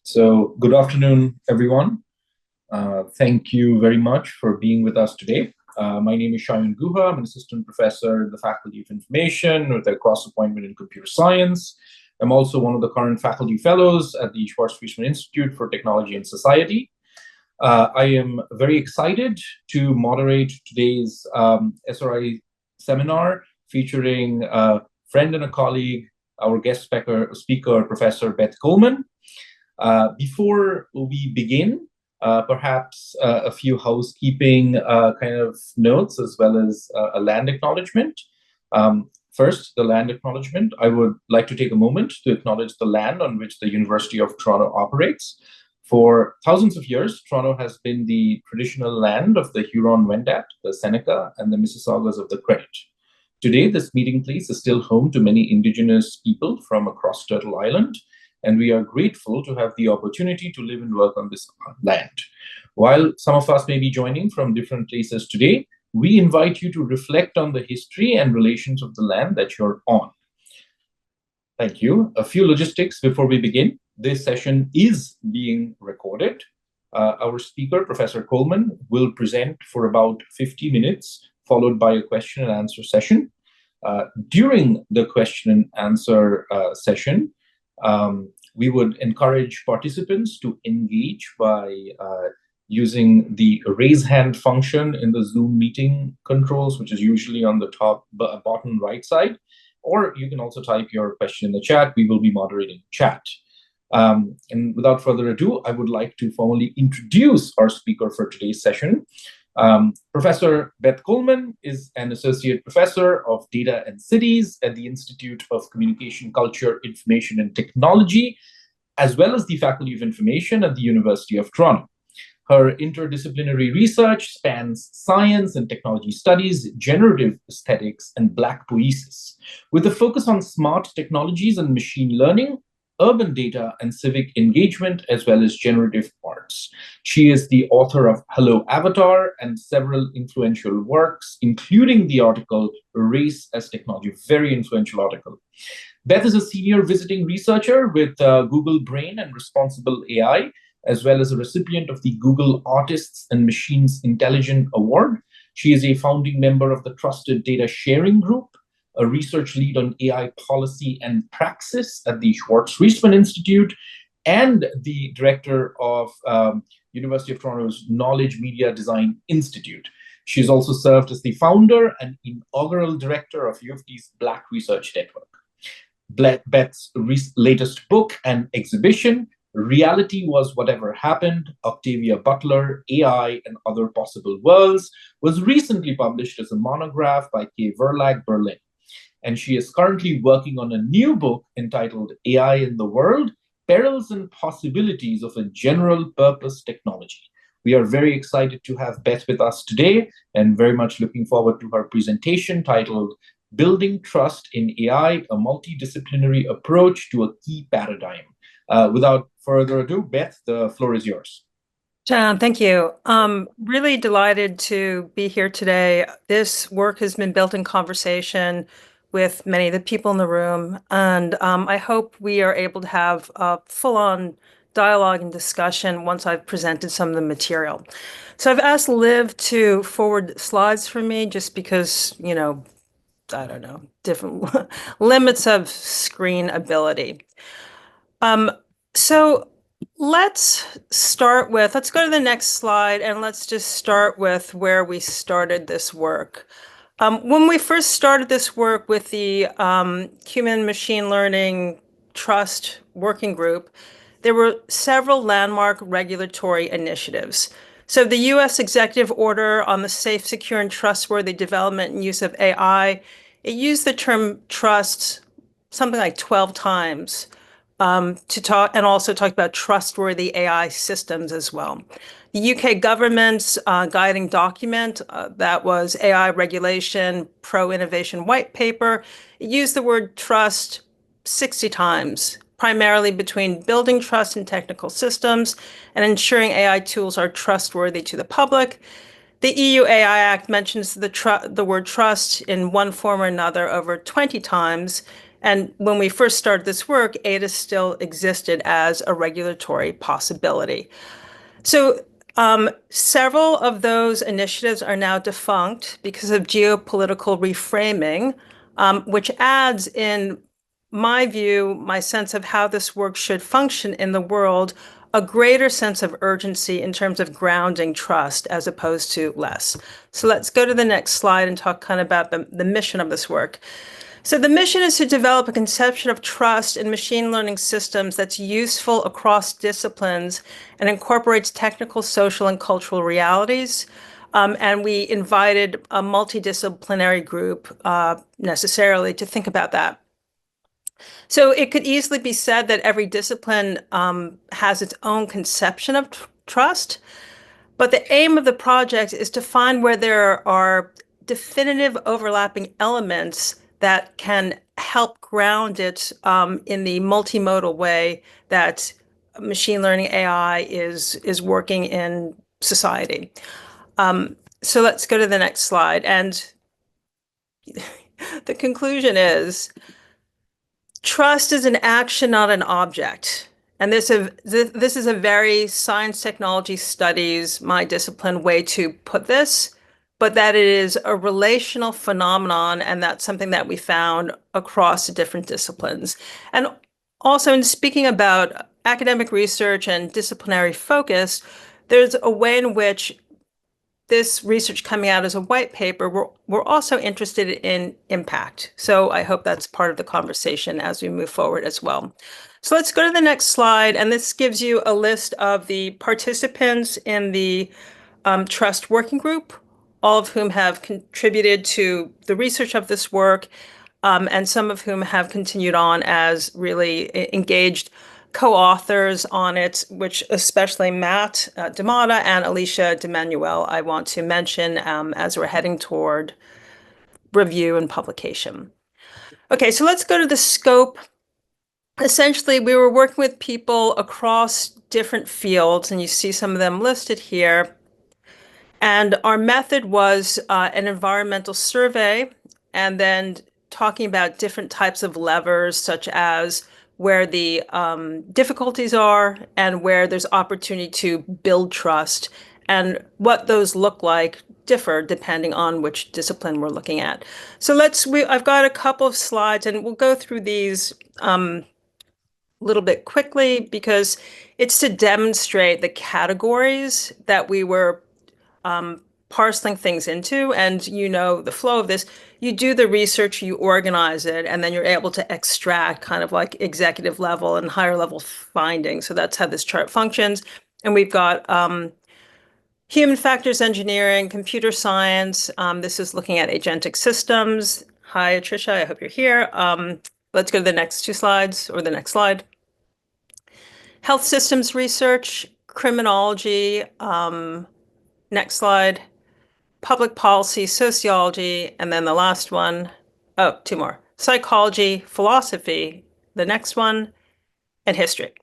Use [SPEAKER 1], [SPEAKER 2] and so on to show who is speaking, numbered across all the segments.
[SPEAKER 1] So, good afternoon, everyone. Thank you very much for being with us today. My name is Shion Guha. I'm an assistant professor in the Faculty of Information with a cross appointment in computer science. I'm also one of the current faculty fellows at the Schwarzschild Institute for Technology and Society. I am very excited to moderate today's SRI seminar featuring a friend and a colleague, our guest speaker Professor Beth Coleman. Before we begin, perhaps a few housekeeping kind of notes as well as a land acknowledgement. First, the land acknowledgement. I would like to take a moment to acknowledge the land on which the University of Toronto operates. For thousands of years, Toronto has been the traditional land of the Huron-Wendat, the Seneca, and the Mississaugas of the Credit. Today, this meeting place is still home to many Indigenous people from across Turtle Island, and we are grateful to have the opportunity to live and work on this land. While some of us may be joining from different places today, we invite you to reflect on the history and relations of the land that you're on. Thank you. A few logistics before we begin. This session is being recorded. Our speaker, Professor Coleman, will present for about 50 minutes, followed by a question and answer session. During the question and answer session, we would encourage participants to engage by using the raise hand function in the Zoom meeting controls, which is usually on the top bottom right side, or you can also type your question in the chat. We will be moderating chat. And without further ado, I would like to formally introduce our speaker for today's session. Professor Beth Coleman is an associate professor of data and cities at the Institute of Communication, Culture, Information, and Technology, as well as the Faculty of Information at the University of Toronto. Her interdisciplinary research spans science and technology studies, generative aesthetics, and Black poesis, with a focus on smart technologies and machine learning, urban data and civic engagement, as well as generative arts. She is the author of Hello Avatar and several influential works, including the article Race as Technology, very influential article. Beth is a senior visiting researcher with Google Brain and Responsible AI, as well as a recipient of the Google Artists and Machines Intelligent Award. She is a founding member of the Trusted Data Sharing Group, a research lead on AI policy and praxis at the Schwarzschild Institute, and the director of University of Toronto's Knowledge Media Design Institute. She's also served as the founder and inaugural director of U of T's Black Research Network. Beth's latest book and exhibition, Reality Was Whatever Happened, Octavia Butler, AI, and Other Possible Worlds, was recently published as a monograph by K. Verlag, Berlin. And she is currently working on a new book entitled AI in the World, Perils and Possibilities of a General Purpose Technology. We are very excited to have Beth with us today and very much looking forward to her presentation titled Building Trust in AI, a Multidisciplinary Approach to a Key Paradigm. Without further ado, Beth, the floor is yours.
[SPEAKER 2] John, thank you. Really delighted to be here today. This work has been built in conversation with many of the people in the room, and I hope we are able to have a full-on dialogue and discussion once I've presented some of the material. So I've asked Liv to forward slides for me just because, you know, I don't know, different limits of screen ability. So let's go to the next slide, and let's just start with where we started this work. When we first started this work with the Human Machine Learning Trust Working Group, there were several landmark regulatory initiatives. So the U.S. Executive Order on the Safe, Secure, and Trustworthy Development and Use of AI, it used the term trust something like 12 times to talk, and also talked about trustworthy AI systems as well. The UK government's guiding document, that was AI Regulation Pro-Innovation White Paper, it used the word trust 60 times, primarily between building trust in technical systems and ensuring AI tools are trustworthy to the public. The EU AI Act mentions the word trust in one form or another over 20 times, And when we first started this work, ADA still existed as a regulatory possibility. So several of those initiatives are now defunct because of geopolitical reframing, which adds, in my view, my sense of how this work should function in the world, a greater sense of urgency in terms of grounding trust as opposed to less. So let's go to the next slide and talk kind of about the mission of this work. So the mission is to develop a conception of trust in machine learning systems that's useful across disciplines and incorporates technical, social, and cultural realities. And we invited a multidisciplinary group necessarily to think about that. So it could easily be said that every discipline has its own conception of trust, but the aim of the project is to find where there are definitive overlapping elements that can help ground it in the multimodal way that machine learning AI is working in society. So let's go to the next slide. And the conclusion is trust is an action, not an object. And this is a very science, technology studies, my discipline way to put this, but that it is a relational phenomenon, and that's something that we found across different disciplines. And also, in speaking about academic research and disciplinary focus, there's a way in which this research coming out as a white paper, we're also interested in impact. So I hope that's part of the conversation as we move forward as well. So let's go to the next slide. And this gives you a list of the participants in the Trust Working Group, all of whom have contributed to the research of this work, and some of whom have continued on as really engaged co-authors on it, which especially Matt D'Amata and Alicia DeManuel I want to mention as we're heading toward review and publication. Okay, so let's go to the scope. Essentially, we were working with people across different fields, and you see some of them listed here. And our method was an environmental survey, and then talking about different types of levers, such as where the difficulties are and where there's opportunity to build trust, and what those look like differ depending on which discipline we're looking at. So I've got a couple of slides, and we'll go through these a little bit quickly because it's to demonstrate the categories that we were parceling things into. And you know the flow of this. You do the research, you organize it, and then you're able to extract kind of like executive level and higher level findings. So that's how this chart functions. And we've got human factors engineering, computer science. This is looking at agentic systems. Hi, Tricia, I hope you're here. Let's go to the next two slides, or the next slide. Health systems research, criminology. Next slide. Public policy, sociology, and then the last one. Oh, two more. Psychology, philosophy, the next one, and history.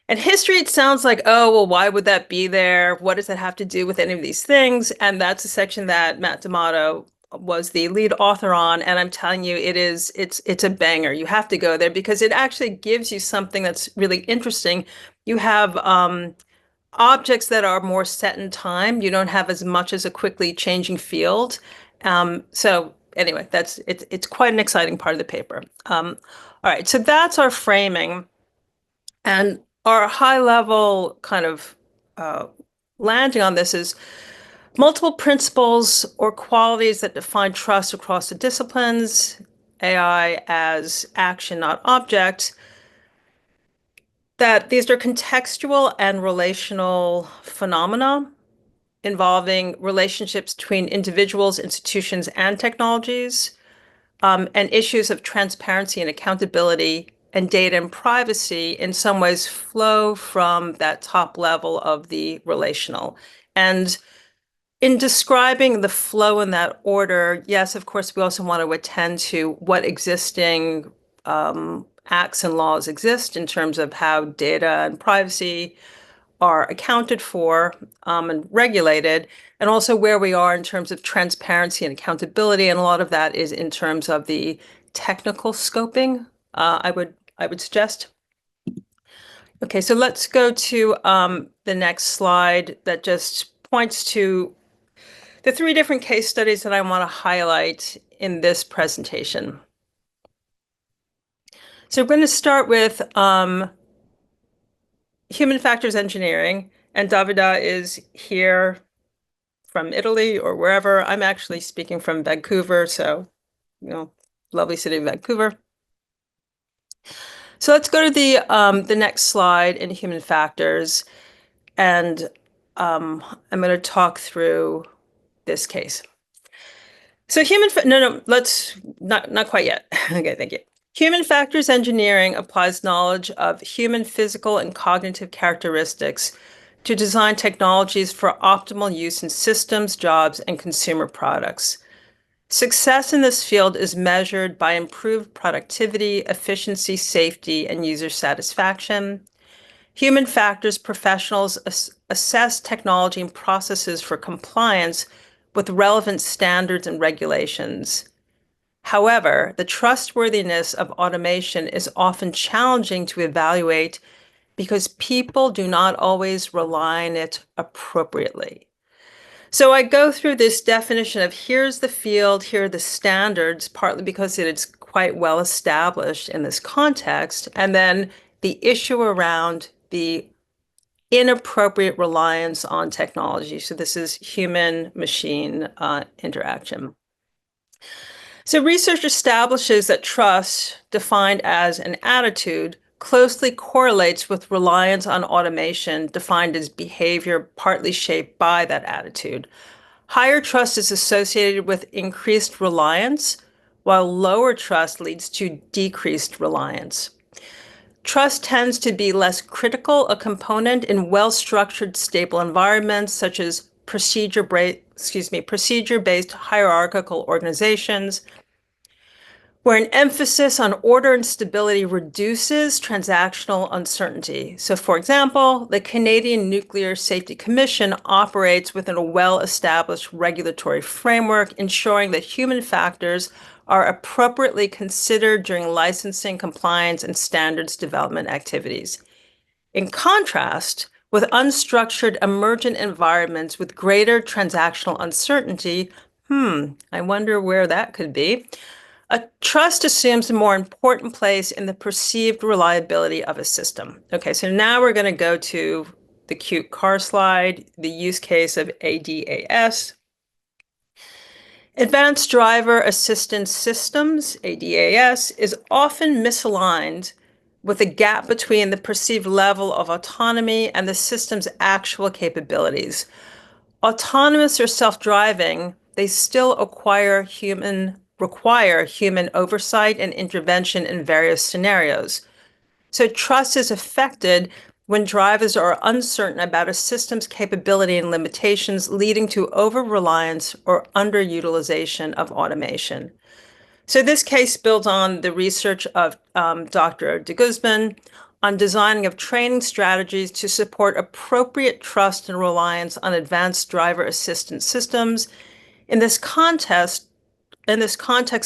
[SPEAKER 2] And history, it sounds like, oh, well, why would that be there? What does that have to do with any of these things? And that's a section that Matt D'Amato was the lead author on. And I'm telling you, it's a banger. You have to go there because it actually gives you something that's really interesting. You have objects that are more set in time. You don't have as much as a quickly changing field. So anyway, it's quite an exciting part of the paper. All right, so that's our framing. And our high level kind of landing on this is multiple principles or qualities that define trust across the disciplines, AI as action, not object, that these are contextual and relational phenomena involving relationships between individuals, institutions, and technologies, and issues of transparency and accountability and data and privacy in some ways flow from that top level of the relational. And in describing the flow in that order, yes, of course, we also want to attend to what existing acts and laws exist in terms of how data and privacy are accounted for and regulated, and also where we are in terms of transparency and accountability. And a lot of that is in terms of the technical scoping, I would suggest. Okay, so let's go to the next slide that just points to the three different case studies that I want to highlight in this presentation. So we're going to start with human factors engineering, and Davida is here from Italy or wherever. I'm actually speaking from Vancouver, so, lovely city of Vancouver. So let's go to the next slide in human factors, and I'm going to talk through this case. So let's not quite yet. Okay, thank you. Human factors engineering applies knowledge of human physical and cognitive characteristics to design technologies for optimal use in systems, jobs, and consumer products. Success in this field is measured by improved productivity, efficiency, safety, and user satisfaction. Human factors professionals assess technology and processes for compliance with relevant standards and regulations. However, the trustworthiness of automation is often challenging to evaluate because people do not always rely on it appropriately. So I go through this definition of here's the field, here are the standards, partly because it is quite well established in this context, and then the issue around the inappropriate reliance on technology. So this is human-machine interaction. So research establishes that trust, defined as an attitude, closely correlates with reliance on automation, defined as behavior partly shaped by that attitude. Higher trust is associated with increased reliance, while lower trust leads to decreased reliance. Trust tends to be less critical a component in well-structured, stable environments, such as procedure-based hierarchical organizations, where an emphasis on order and stability reduces transactional uncertainty. So, for example, the Canadian Nuclear Safety Commission operates within a well-established regulatory framework, ensuring that human factors are appropriately considered during licensing, compliance, and standards development activities. In contrast, with unstructured emergent environments with greater transactional uncertainty, I wonder where that could be. A trust assumes a more important place in the perceived reliability of a system. Okay, so now we're going to go to the cute car slide, the use case of ADAS. Advanced Driver Assistance Systems, ADAS, is often misaligned with a gap between the perceived level of autonomy and the system's actual capabilities. Autonomous or self-driving, they still require human oversight and intervention in various scenarios. So trust is affected when drivers are uncertain about a system's capability and limitations, leading to over-reliance or underutilization of automation. So this case builds on the research of Dr. de Guzman on designing of training strategies to support appropriate trust and reliance on advanced driver assistance systems. In this context,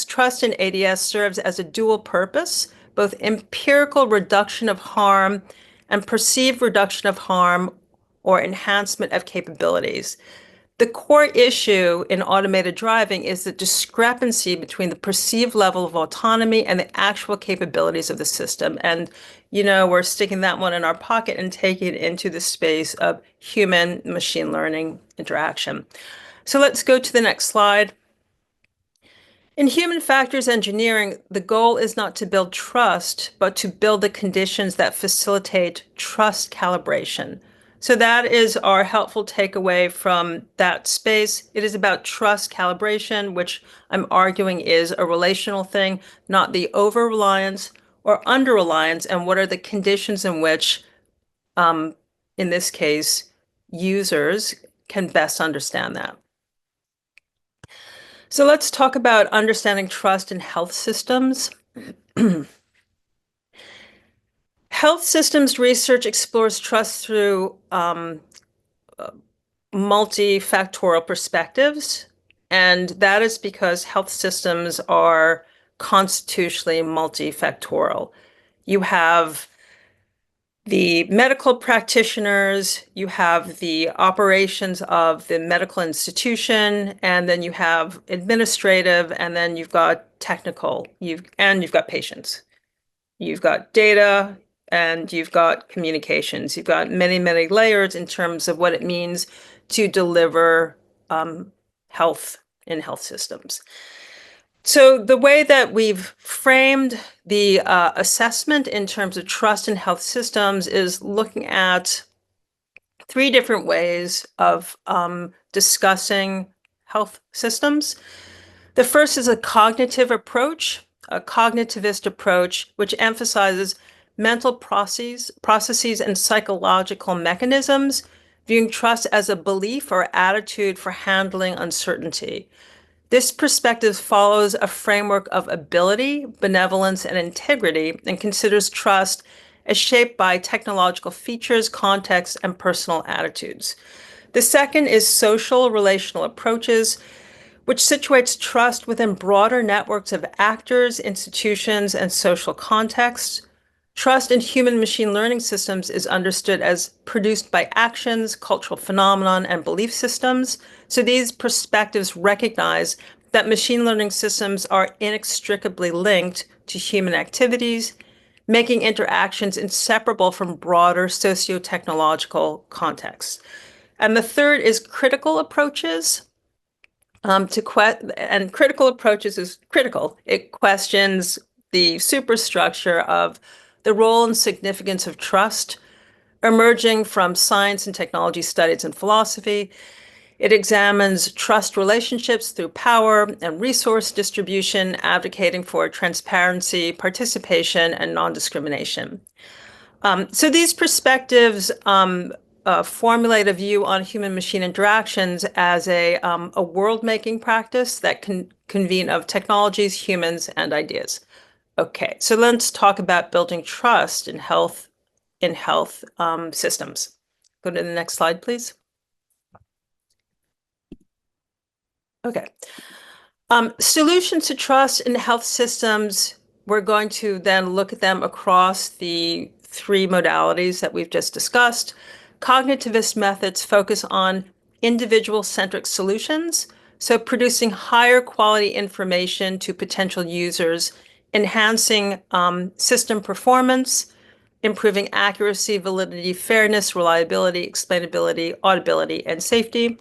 [SPEAKER 2] trust in ADS serves as a dual purpose, both empirical reduction of harm and perceived reduction of harm or enhancement of capabilities. The core issue in automated driving is the discrepancy between the perceived level of autonomy and the actual capabilities of the system. And, we're sticking that one in our pocket and taking it into the space of human machine learning interaction. So let's go to the next slide. In human factors engineering, the goal is not to build trust, but to build the conditions that facilitate trust calibration. So that is our helpful takeaway from that space. It is about trust calibration, which I'm arguing is a relational thing, not the over-reliance or under-reliance, and what are the conditions in which, in this case, users can best understand that. So let's talk about understanding trust in health systems. Health systems research explores trust through multifactorial perspectives, and that is because health systems are constitutionally multifactorial. You have the medical practitioners, you have the operations of the medical institution, and then you have administrative, and then you've got technical, you've got patients. You've got data, and you've got communications. You've got many, many layers in terms of what it means to deliver health in health systems. So the way that we've framed the assessment in terms of trust in health systems is looking at three different ways of discussing health systems. The first is a cognitive approach, a cognitivist approach, which emphasizes mental processes and psychological mechanisms, viewing trust as a belief or attitude for handling uncertainty. This perspective follows a framework of ability, benevolence, and integrity, and considers trust as shaped by technological features, context, and personal attitudes. The second is social relational approaches, which situates trust within broader networks of actors, institutions, and social contexts. Trust in human machine learning systems is understood as produced by actions, cultural phenomenon, and belief systems. So these perspectives recognize that machine learning systems are inextricably linked to human activities, making interactions inseparable from broader socio-technological contexts. And the third is critical approaches. And critical approaches is critical. It questions the superstructure of the role and significance of trust emerging from science and technology studies and philosophy. It examines trust relationships through power and resource distribution, advocating for transparency, participation, and non-discrimination. So these perspectives formulate a view on human-machine interactions as a world-making practice that can convene of technologies, humans, and ideas. Okay, so let's talk about building trust in health systems. Go to the next slide, please. Okay. Solutions to trust in health systems, we're going to then look at them across the three modalities that we've just discussed. Cognitivist methods focus on individual-centric solutions, so producing higher quality information to potential users, enhancing system performance, improving accuracy, validity, fairness, reliability, explainability, audibility, and safety.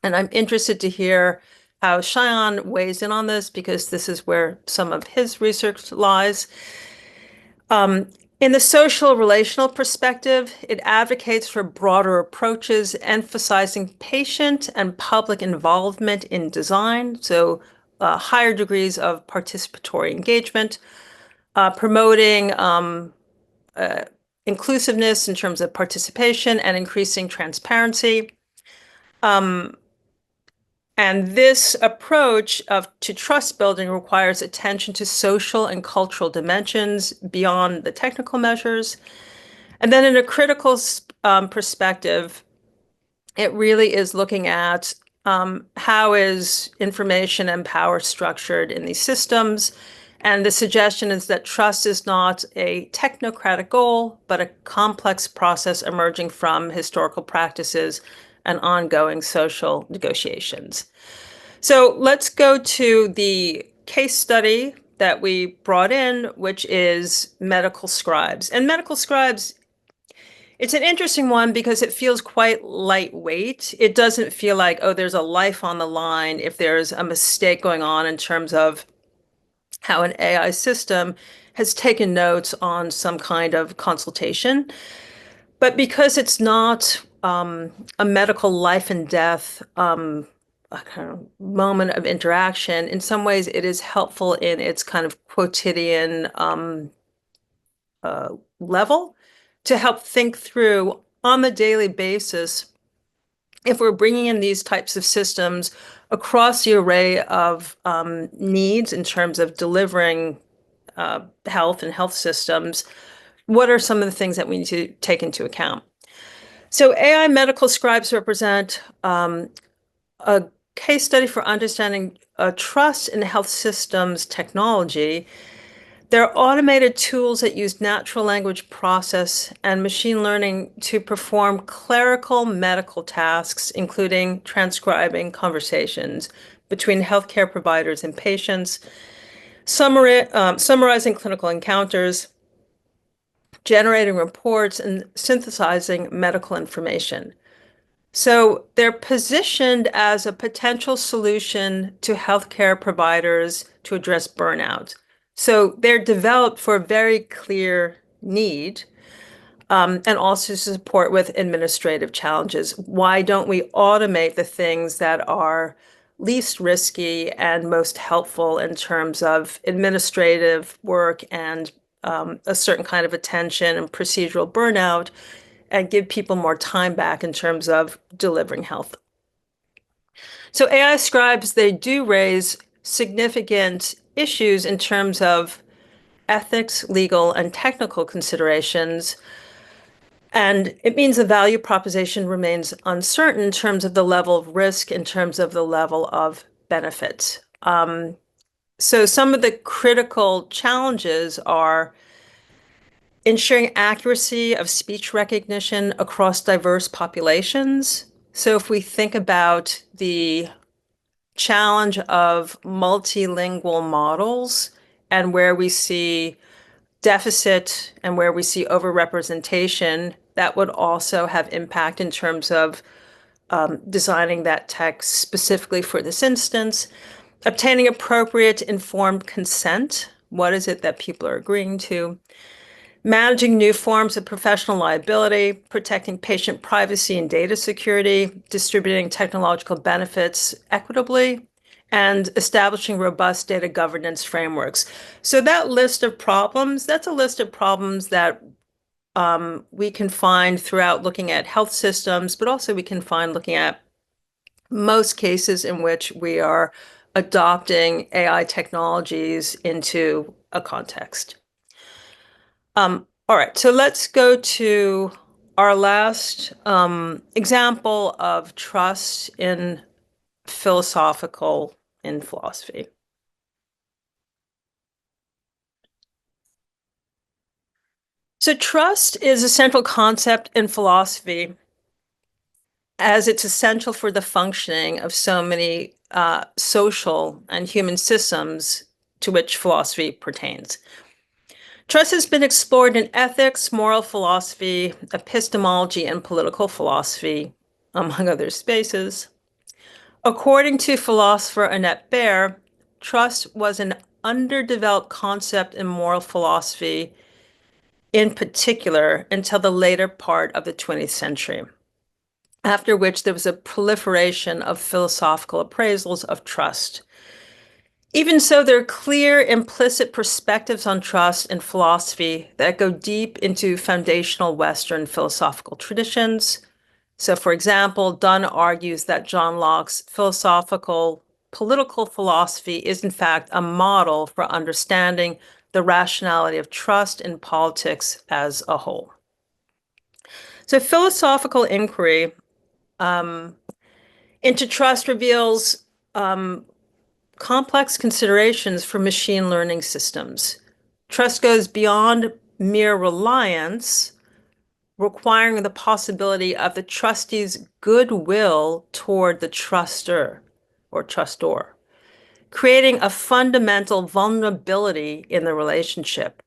[SPEAKER 2] And I'm interested to hear how Shion weighs in on this, because this is where some of his research lies. In the social relational perspective, it advocates for broader approaches, emphasizing patient and public involvement in design, so higher degrees of participatory engagement, promoting inclusiveness in terms of participation and increasing transparency. And this approach to trust building requires attention to social and cultural dimensions beyond the technical measures. And then in a critical perspective, it really is looking at how is information and power structured in these systems. And the suggestion is that trust is not a technocratic goal, but a complex process emerging from historical practices and ongoing social negotiations. So let's go to the case study that we brought in, which is medical scribes. And medical scribes, it's an interesting one because it feels quite lightweight. It doesn't feel like, oh, there's a life on the line if there's a mistake going on in terms of how an AI system has taken notes on some kind of consultation. But because it's not a medical life and death a kind of moment of interaction, in some ways it is helpful in its kind of quotidian level to help think through on the daily basis if we're bringing in these types of systems across the array of needs in terms of delivering health and health systems, what are some of the things that we need to take into account? So AI medical scribes represent a case study for understanding trust in health systems technology. There are automated tools that use natural language process and machine learning to perform clerical medical tasks, including transcribing conversations between healthcare providers and patients, summarizing clinical encounters, generating reports, and synthesizing medical information. So they're positioned as a potential solution to healthcare providers to address burnout. So they're developed for a very clear need, and also to support with administrative challenges. Why don't we automate the things that are least risky and most helpful in terms of administrative work and a certain kind of attention and procedural burnout, and give people more time back in terms of delivering health? So AI scribes, they do raise significant issues in terms of ethics, legal, and technical considerations. And it means the value proposition remains uncertain in terms of the level of risk, in terms of the level of benefits. So some of the critical challenges are ensuring accuracy of speech recognition across diverse populations. So if we think about the challenge of multilingual models and where we see deficit and where we see overrepresentation, that would also have impact in terms of designing that text specifically for this instance. Obtaining appropriate informed consent. What is it that people are agreeing to? Managing new forms of professional liability, protecting patient privacy and data security, distributing technological benefits equitably, and establishing robust data governance frameworks. So that list of problems, that's a list of problems that we can find throughout looking at health systems, but also we can find looking at most cases in which we are adopting AI technologies into a context. All right, so let's go to our last example of trust in philosophy. So trust is a central concept in philosophy, as it's essential for the functioning of so many social and human systems to which philosophy pertains. Trust has been explored in ethics, moral philosophy, epistemology, and political philosophy, among other spaces. According to philosopher Annette Baer, trust was an underdeveloped concept in moral philosophy, in particular, until the later part of the 20th century, after which there was a proliferation of philosophical appraisals of trust. Even so, there are clear implicit perspectives on trust in philosophy that go deep into foundational Western philosophical traditions. So, for example, Dunn argues that John Locke's philosophical political philosophy is, in fact, a model for understanding the rationality of trust in politics as a whole. So, philosophical inquiry into trust reveals complex considerations for machine learning systems. Trust goes beyond mere reliance, requiring the possibility of the trustee's goodwill toward the truster or trustor, creating a fundamental vulnerability in the relationship.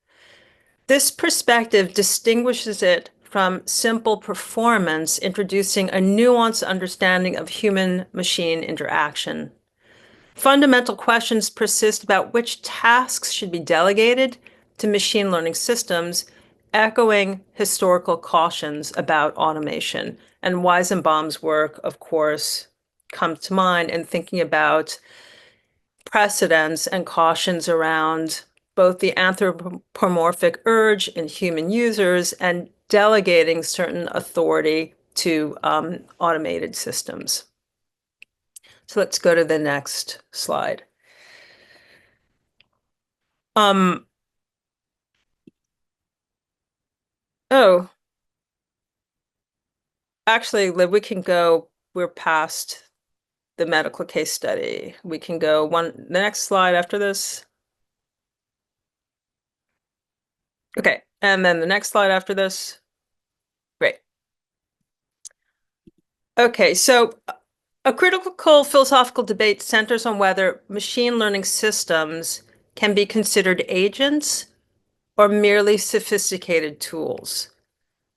[SPEAKER 2] This perspective distinguishes it from simple performance, introducing a nuanced understanding of human-machine interaction. Fundamental questions persist about which tasks should be delegated to machine learning systems, echoing historical cautions about automation. And Weizenbaum's work, of course, comes to mind in thinking about precedents and cautions around both the anthropomorphic urge in human users and delegating certain authority to automated systems. So let's go to the next slide. Oh, actually, Liv, we can go, we're past the medical case study. We can go the next slide after this. Okay, and then the next slide after this. Great. Okay, so a critical philosophical debate centers on whether machine learning systems can be considered agents or merely sophisticated tools.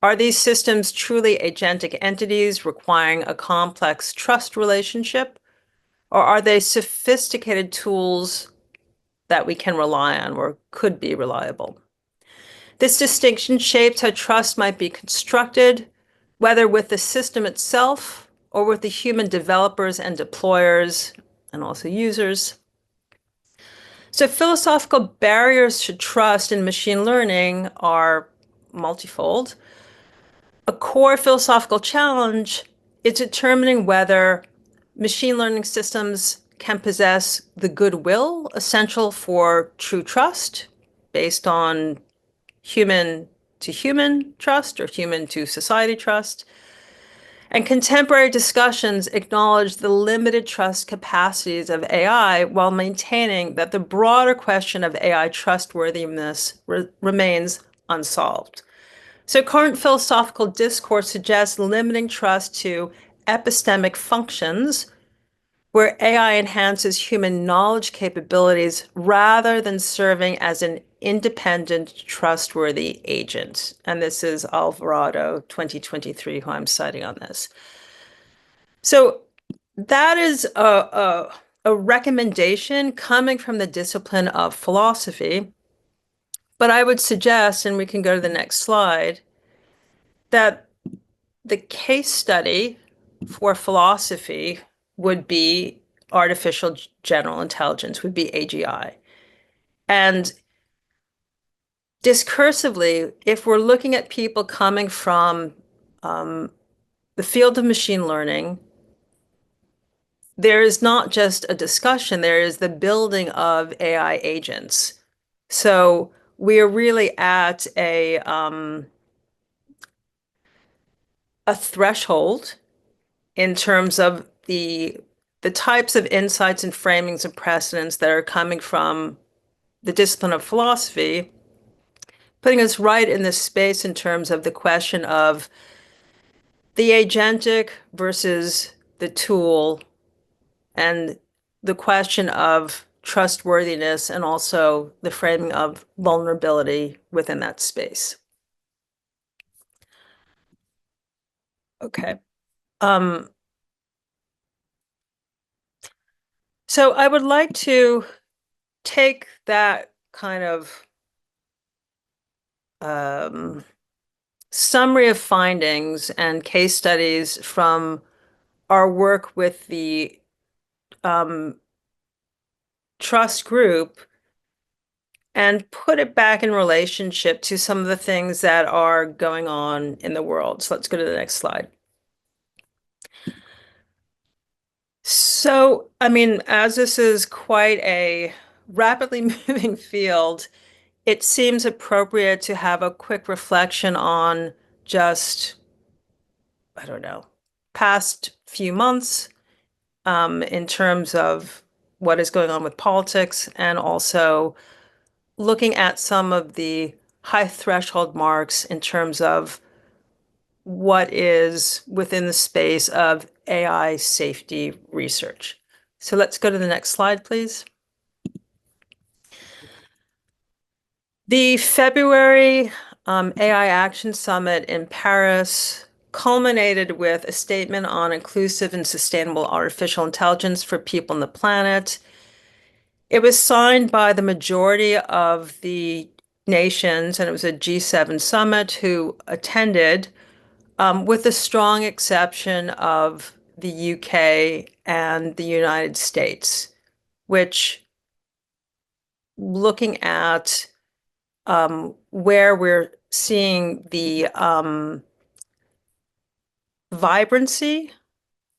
[SPEAKER 2] Are these systems truly agentic entities requiring a complex trust relationship, or are they sophisticated tools that we can rely on or could be reliable? This distinction shapes how trust might be constructed, whether with the system itself or with the human developers and deployers and also users. So philosophical barriers to trust in machine learning are multifold. A core philosophical challenge is determining whether machine learning systems can possess the goodwill essential for true trust based on human to human trust or human to society trust. And contemporary discussions acknowledge the limited trust capacities of AI while maintaining that the broader question of AI trustworthiness remains unsolved. So current philosophical discourse suggests limiting trust to epistemic functions where AI enhances human knowledge capabilities rather than serving as an independent, trustworthy agent. And this is Alvarado 2023, who I'm citing on this. So that is a recommendation coming from the discipline of philosophy. But I would suggest, and we can go to the next slide, that the case study for philosophy would be artificial general intelligence, would be AGI. And discursively, if we're looking at people coming from the field of machine learning, there is not just a discussion, there is the building of AI agents. So we are really at a threshold in terms of the types of insights and framings and precedents that are coming from the discipline of philosophy, putting us right in this space in terms of the question of the agentic versus the tool and the question of trustworthiness and also the framing of vulnerability within that space. Okay. So I would like to take that kind of summary of findings and case studies from our work with the trust group and put it back in relationship to some of the things that are going on in the world. So let's go to the next slide. So, I mean, as this is quite a rapidly moving field, it seems appropriate to have a quick reflection on just, I don't know, past few months in terms of what is going on with politics and also looking at some of the high threshold marks in terms of what is within the space of AI safety research. So let's go to the next slide, please. The February AI Action Summit in Paris culminated with a statement on inclusive and sustainable artificial intelligence for people on the planet. It was signed by the majority of the nations, and it was a G7 summit who attended, with the strong exception of the UK and the United States, which, looking at where we're seeing the vibrancy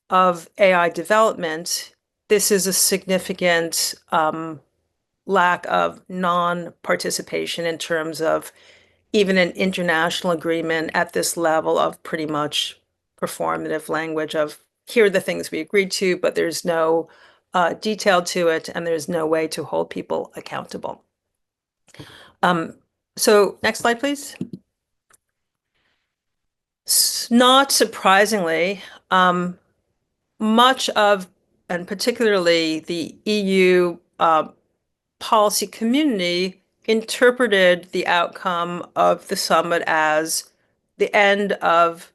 [SPEAKER 2] of AI development, this is a significant lack of non-participation in terms of even an international agreement at this level of pretty much performative language of here are the things we agreed to, but there's no detail to it, and there's no way to hold people accountable. So next slide, please. Not surprisingly, much of, and particularly the EU policy community, interpreted the outcome of the summit as the end of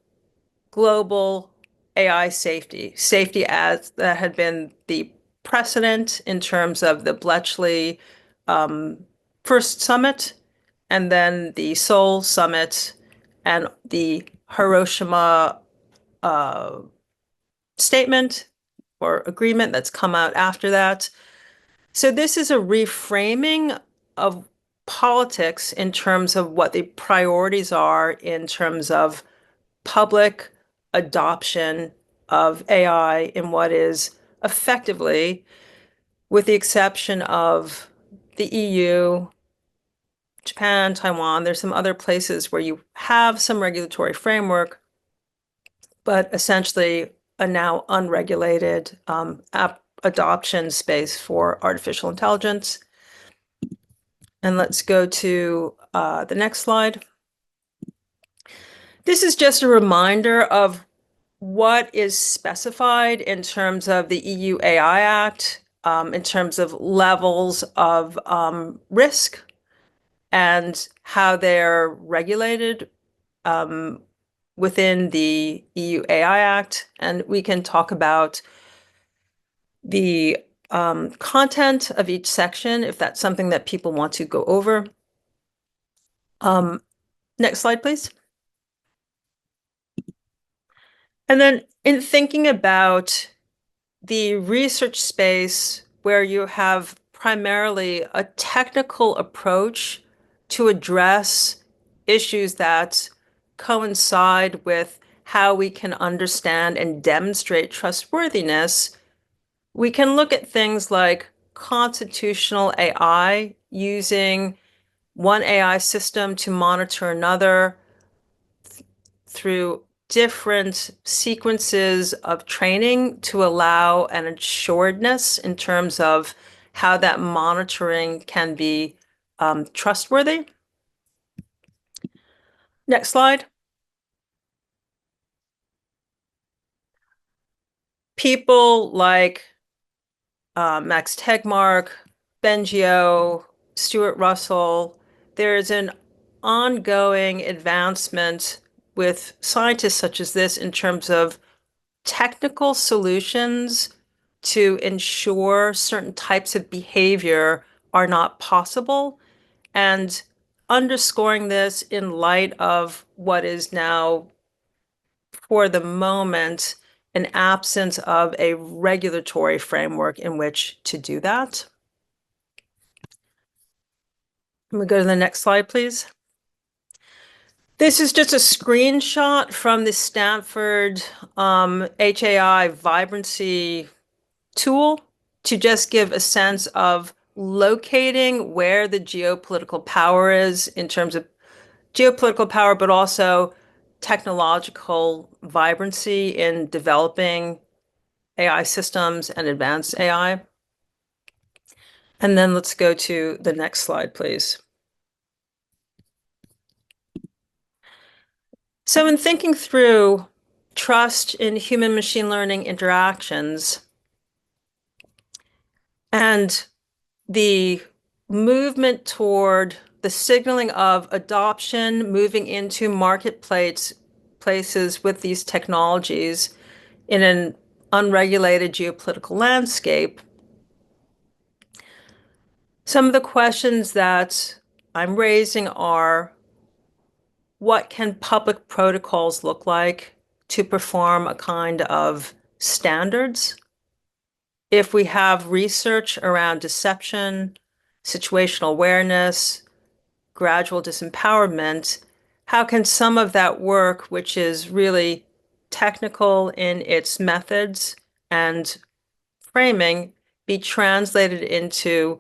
[SPEAKER 2] global AI safety. Safety as that had been the precedent in terms of the Bletchley first summit, and then the Seoul summit, and the Hiroshima statement or agreement that's come out after that. So this is a reframing of politics in terms of what the priorities are in terms of public adoption of AI in what is effectively, with the exception of the EU, Japan, Taiwan, there's some other places where you have some regulatory framework, but essentially a now unregulated adoption space for artificial intelligence. And let's go to the next slide. This is just a reminder of what is specified in terms of the EU AI Act, in terms of levels of risk and how they're regulated within the EU AI Act. And we can talk about the content of each section if that's something that people want to go over. Next slide, please. And then in thinking about the research space where you have primarily a technical approach to address issues that coincide with how we can understand and demonstrate trustworthiness, we can look at things like constitutional AI, using one AI system to monitor another through different sequences of training to allow an assuredness in terms of how that monitoring can be trustworthy. Next slide. People like Max Tegmark, Bengio, Stuart Russell, there's an ongoing advancement with scientists such as this in terms of technical solutions to ensure certain types of behavior are not possible, and underscoring this in light of what is now, for the moment, an absence of a regulatory framework in which to do that. Can we go to the next slide, please? This is just a screenshot from the Stanford HAI vibrancy tool to just give a sense of locating where the geopolitical power is in terms of geopolitical power, but also technological vibrancy in developing AI systems and advanced AI. And then let's go to the next slide, please. So in thinking through trust in human machine learning interactions and the movement toward the signaling of adoption, moving into places with these technologies in an unregulated geopolitical landscape, some of the questions that I'm raising are, what can public protocols look like to perform a kind of standards? If we have research around deception, situational awareness, gradual disempowerment, how can some of that work, which is really technical in its methods and framing, be translated into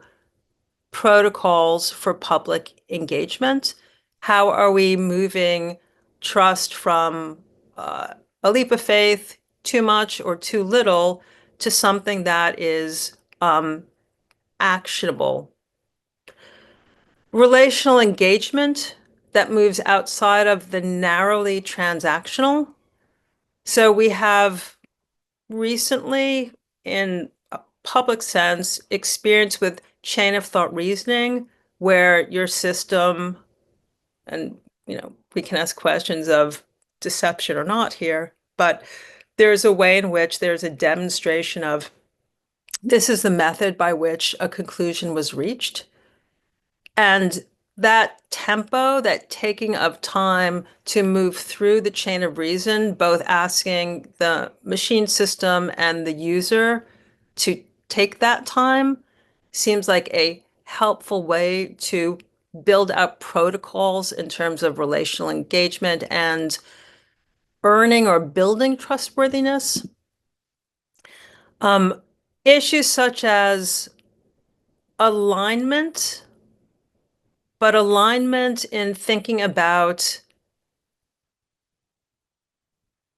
[SPEAKER 2] protocols for public engagement? How are we moving trust from a leap of faith too much or too little to something that is actionable. Relational engagement that moves outside of the narrowly transactional. So we have recently, in a public sense, experience with chain of thought reasoning, where your system, and we can ask questions of deception or not here, but there's a way in which there's a demonstration of this is the method by which a conclusion was reached. And that tempo, that taking of time to move through the chain of reason, both asking the machine system and the user to take that time, seems like a helpful way to build up protocols in terms of relational engagement and earning or building trustworthiness. Issues such as alignment, but alignment in thinking about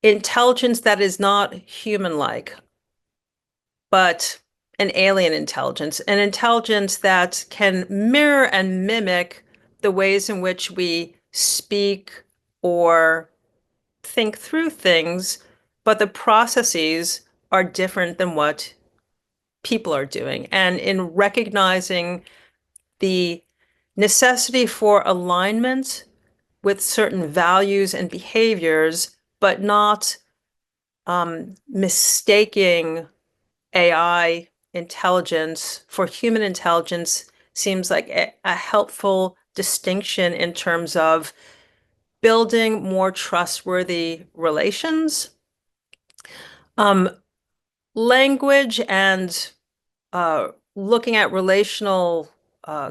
[SPEAKER 2] intelligence that is not human-like, but an alien intelligence, an intelligence that can mirror and mimic the ways in which we speak or think through things, but the processes are different than what people are doing. And in recognizing the necessity for alignment with certain values and behaviors, but not mistaking AI intelligence for human intelligence seems like a helpful distinction in terms of building more trustworthy relations. Language and looking at relational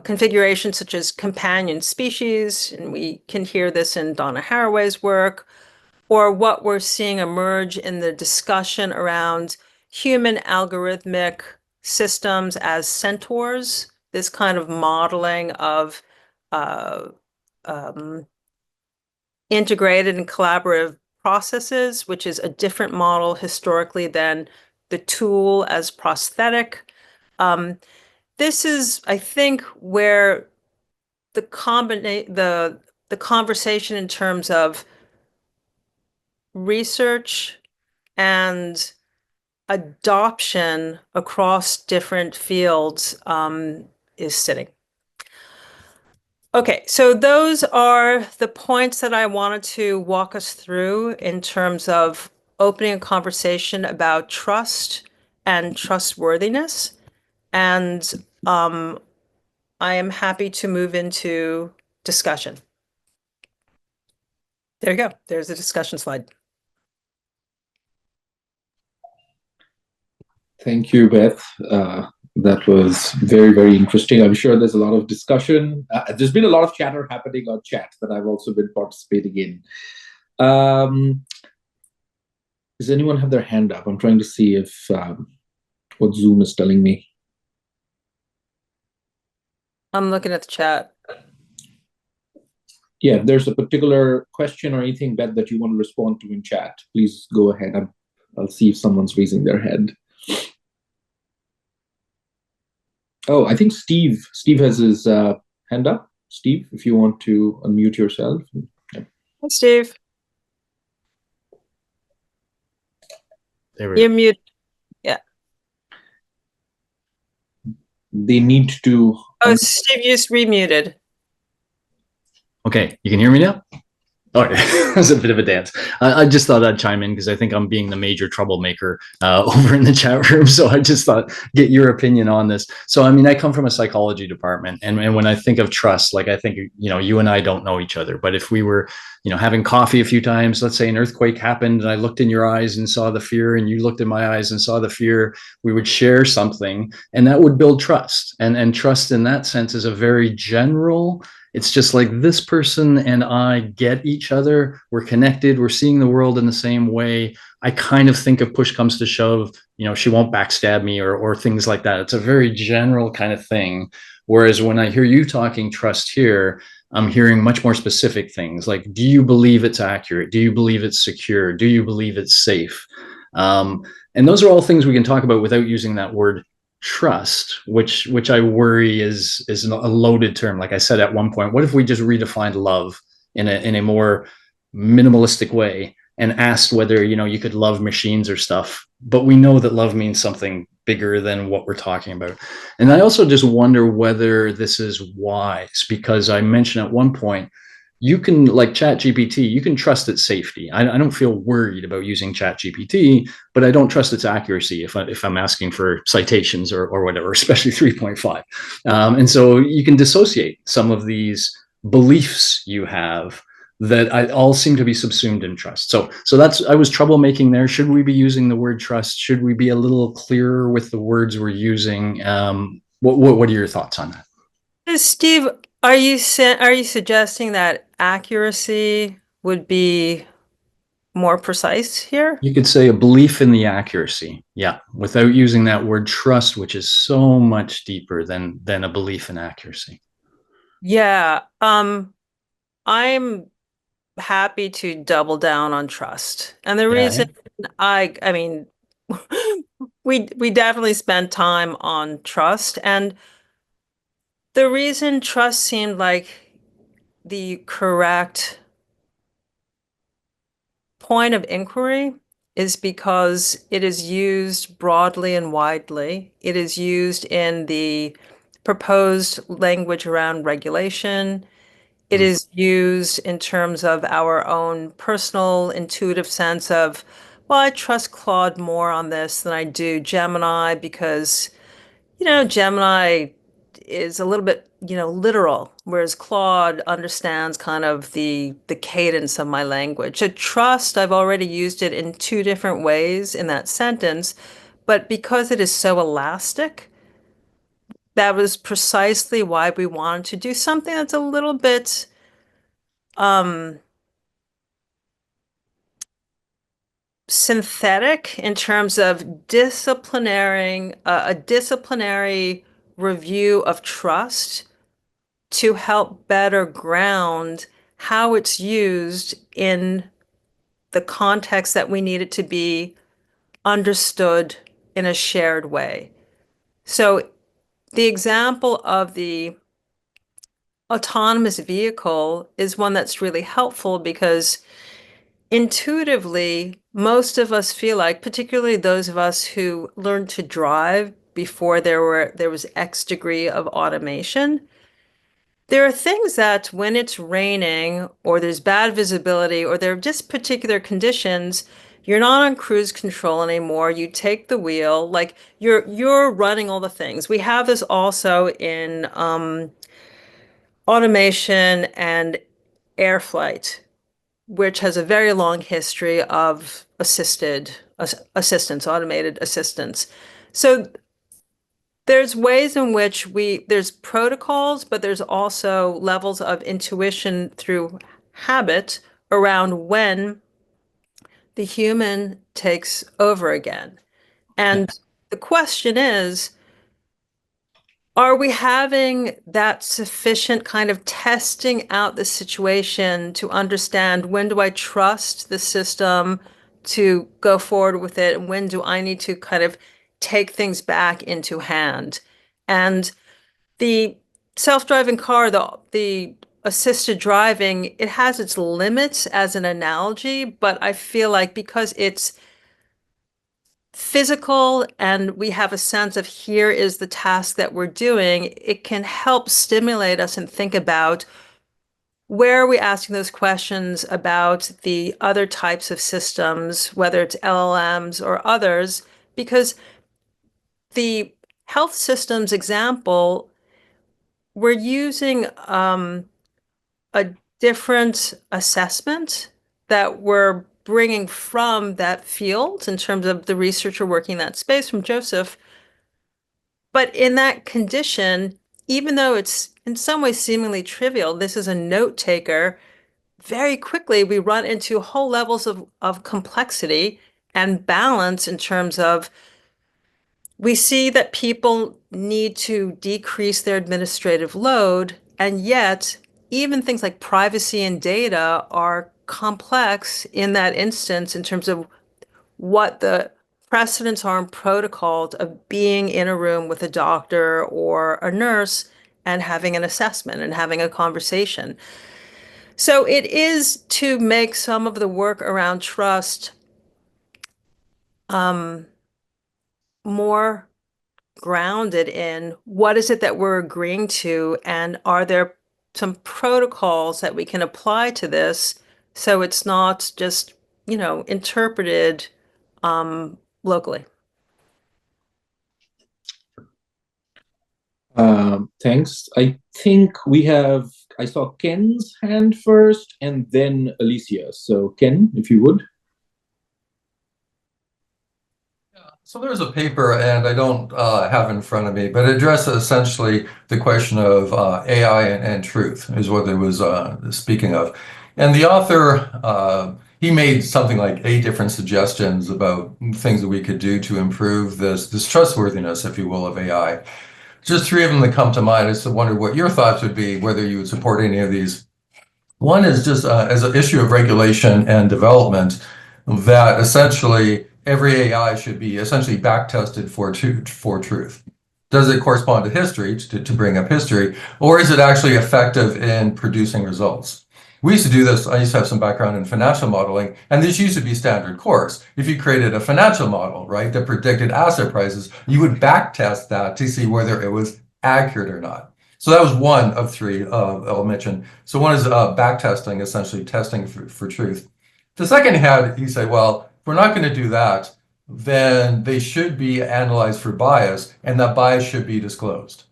[SPEAKER 2] configurations such as companion species, and we can hear this in Donna Haraway's work, or what we're seeing emerge in the discussion around human algorithmic systems as centaurs, this kind of modeling of integrated and collaborative processes, which is a different model historically than the tool as prosthetic. This is, I think, where the conversation in terms of research and adoption across different fields is sitting. Okay, so those are the points that I wanted to walk us through in terms of opening a conversation about trust and trustworthiness. And I am happy to move into discussion. There you go. There's a discussion slide.
[SPEAKER 1] Thank you, Beth. That was very, very interesting. I'm sure there's a lot of discussion. There's been a lot of chatter happening on chat that I've also been participating in. Does anyone have their hand up? I'm trying to see if what Zoom is telling me.
[SPEAKER 2] I'm looking at the chat.
[SPEAKER 1] Yeah, if there's a particular question or anything, Beth, that you want to respond to in chat, please go ahead. I'll see if someone's raising their hand. Oh, I think Steve has his hand up. Steve, if you want to unmute yourself.
[SPEAKER 2] Hi, Steve. You're muted. Yeah.
[SPEAKER 1] They need to.
[SPEAKER 2] Oh, Steve, you just remuted.
[SPEAKER 3] Okay, you can hear me now? Okay, that was a bit of a dance. I just thought I'd chime in because I think I'm being the major troublemaker over in the chat room. So I just thought, get your opinion on this. So, I mean, I come from a psychology department. And when I think of trust, like I think, you and I don't know each other. But if we were, having coffee a few times, let's say an earthquake happened and I looked in your eyes and saw the fear and you looked in my eyes and saw the fear, we would share something and that would build trust. And trust in that sense is a very general. It's just like this person and I get each other. We're connected. We're seeing the world in the same way. I kind of think if push comes to shove, she won't backstab me or things like that. It's a very general kind of thing. Whereas when I hear you talking trust here, I'm hearing much more specific things like, do you believe it's accurate? Do you believe it's secure? Do you believe it's safe? And those are all things we can talk about without using that word trust, which I worry is a loaded term. Like I said at one point, what if we just redefined love in a more minimalistic way and asked whether, you could love machines or stuff, but we know that love means something bigger than what we're talking about. And I also just wonder whether this is wise, because I mentioned at one point, you can, like Chat GPT, you can trust its safety. I don't feel worried about using Chat GPT, but I don't trust its accuracy if I'm asking for citations or whatever, especially 3.5. And so you can dissociate some of these beliefs you have that all seem to be subsumed in trust. So I was troublemaking there. Should we be using the word trust? Should we be a little clearer with the words we're using? What are your thoughts on that?
[SPEAKER 2] Steve, are you suggesting that accuracy would be more precise here?
[SPEAKER 3] You could say a belief in the accuracy, yeah, without using that word trust, which is so much deeper than a belief in accuracy.
[SPEAKER 2] Yeah, I'm happy to double down on trust. And the reason I mean, we definitely spent time on trust, and the reason trust seemed like the correct point of inquiry is because it is used broadly and widely. It is used in the proposed language around regulation. It is used in terms of our own personal intuitive sense of, well, I trust Claude more on this than I do Gemini because, Gemini is a little bit, literal, whereas Claude understands kind of the cadence of my language. So trust, I've already used it in two different ways in that sentence, but because it is so elastic, that was precisely why we wanted to do something that's a little bit synthetic in terms of disciplinaring a disciplinary review of trust to help better ground how it's used in the context that we need it to be understood in a shared way. So the example of the autonomous vehicle is one that's really helpful because intuitively, most of us feel like, particularly those of us who learned to drive before there was X degree of automation, there are things that when it's raining or there's bad visibility or there are just particular conditions, you're not on cruise control anymore. You take the wheel, like you're running all the things. We have this also in automation and air flight, which has a very long history of assistance, automated assistance. So there's ways in which there's protocols, but there's also levels of intuition through habit around when the human takes over again. And the question is, are we having that sufficient kind of testing out the situation to understand when do I trust the system to go forward with it, and when do I need to kind of take things back into hand? And the self-driving car, the assisted driving, it has its limits as an analogy, but I feel like because it's physical and we have a sense of here is the task that we're doing, it can help stimulate us and think about where are we asking those questions about the other types of systems, whether it's LLMs or others, because the health systems example, we're using a different assessment that we're bringing from that field in terms of the researcher working in that space from Joseph. But in that condition, even though it's in some ways seemingly trivial, this is a note taker, very quickly we run into whole levels of complexity and balance in terms of we see that people need to decrease their administrative load, and yet even things like privacy and data are complex in that instance in terms of what the precedents are and protocols of being in a room with a doctor or a nurse and having an assessment and having a conversation. So it is to make some of the work around trust more grounded in what is it that we're agreeing to, and are there some protocols that we can apply to this so it's not just, interpreted locally.
[SPEAKER 1] Thanks. I think I saw Ken's hand first and then Alicia. So Ken, if you would.
[SPEAKER 4] So there's a paper, and I don't have it in front of me, but it addresses essentially the question of AI and truth is what it was speaking of. And the author, he made something like 8 different suggestions about things that we could do to improve this trustworthiness, if you will, of AI. Just 3 of them that come to mind. I just wonder what your thoughts would be, whether you would support any of these. One is just as an issue of regulation and development, that essentially every AI should be essentially back tested for truth. Does it correspond to history, to bring up history, or is it actually effective in producing results? We used to do this. I used to have some background in financial modeling, and this used to be standard course. If you created a financial model, right, that predicted asset prices, you would back test that to see whether it was accurate or not. So that was one of 3 I'll mention. So one is back testing, essentially testing for truth. The second he said, well, if we're not going to do that, then they should be analyzed for bias, and that bias should be disclosed.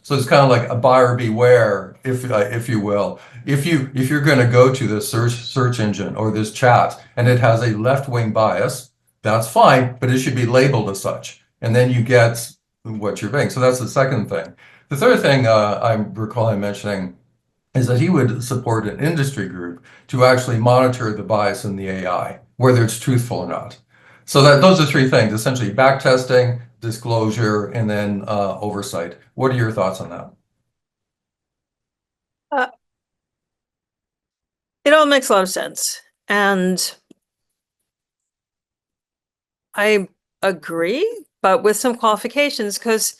[SPEAKER 4] So it's kind of like a buyer beware, if you will. If you're going to go to this search engine or this chat and it has a left-wing bias, that's fine, but it should be labeled as such, and then you get what you're being. So that's the second thing. The third thing I recall him mentioning is that he would support an industry group to actually monitor the bias in the AI, whether it's truthful or not. So those are 3 things, essentially back testing, disclosure, and then oversight. What are your thoughts on that?
[SPEAKER 2] It all makes a lot of sense. And I agree, but with some qualifications, because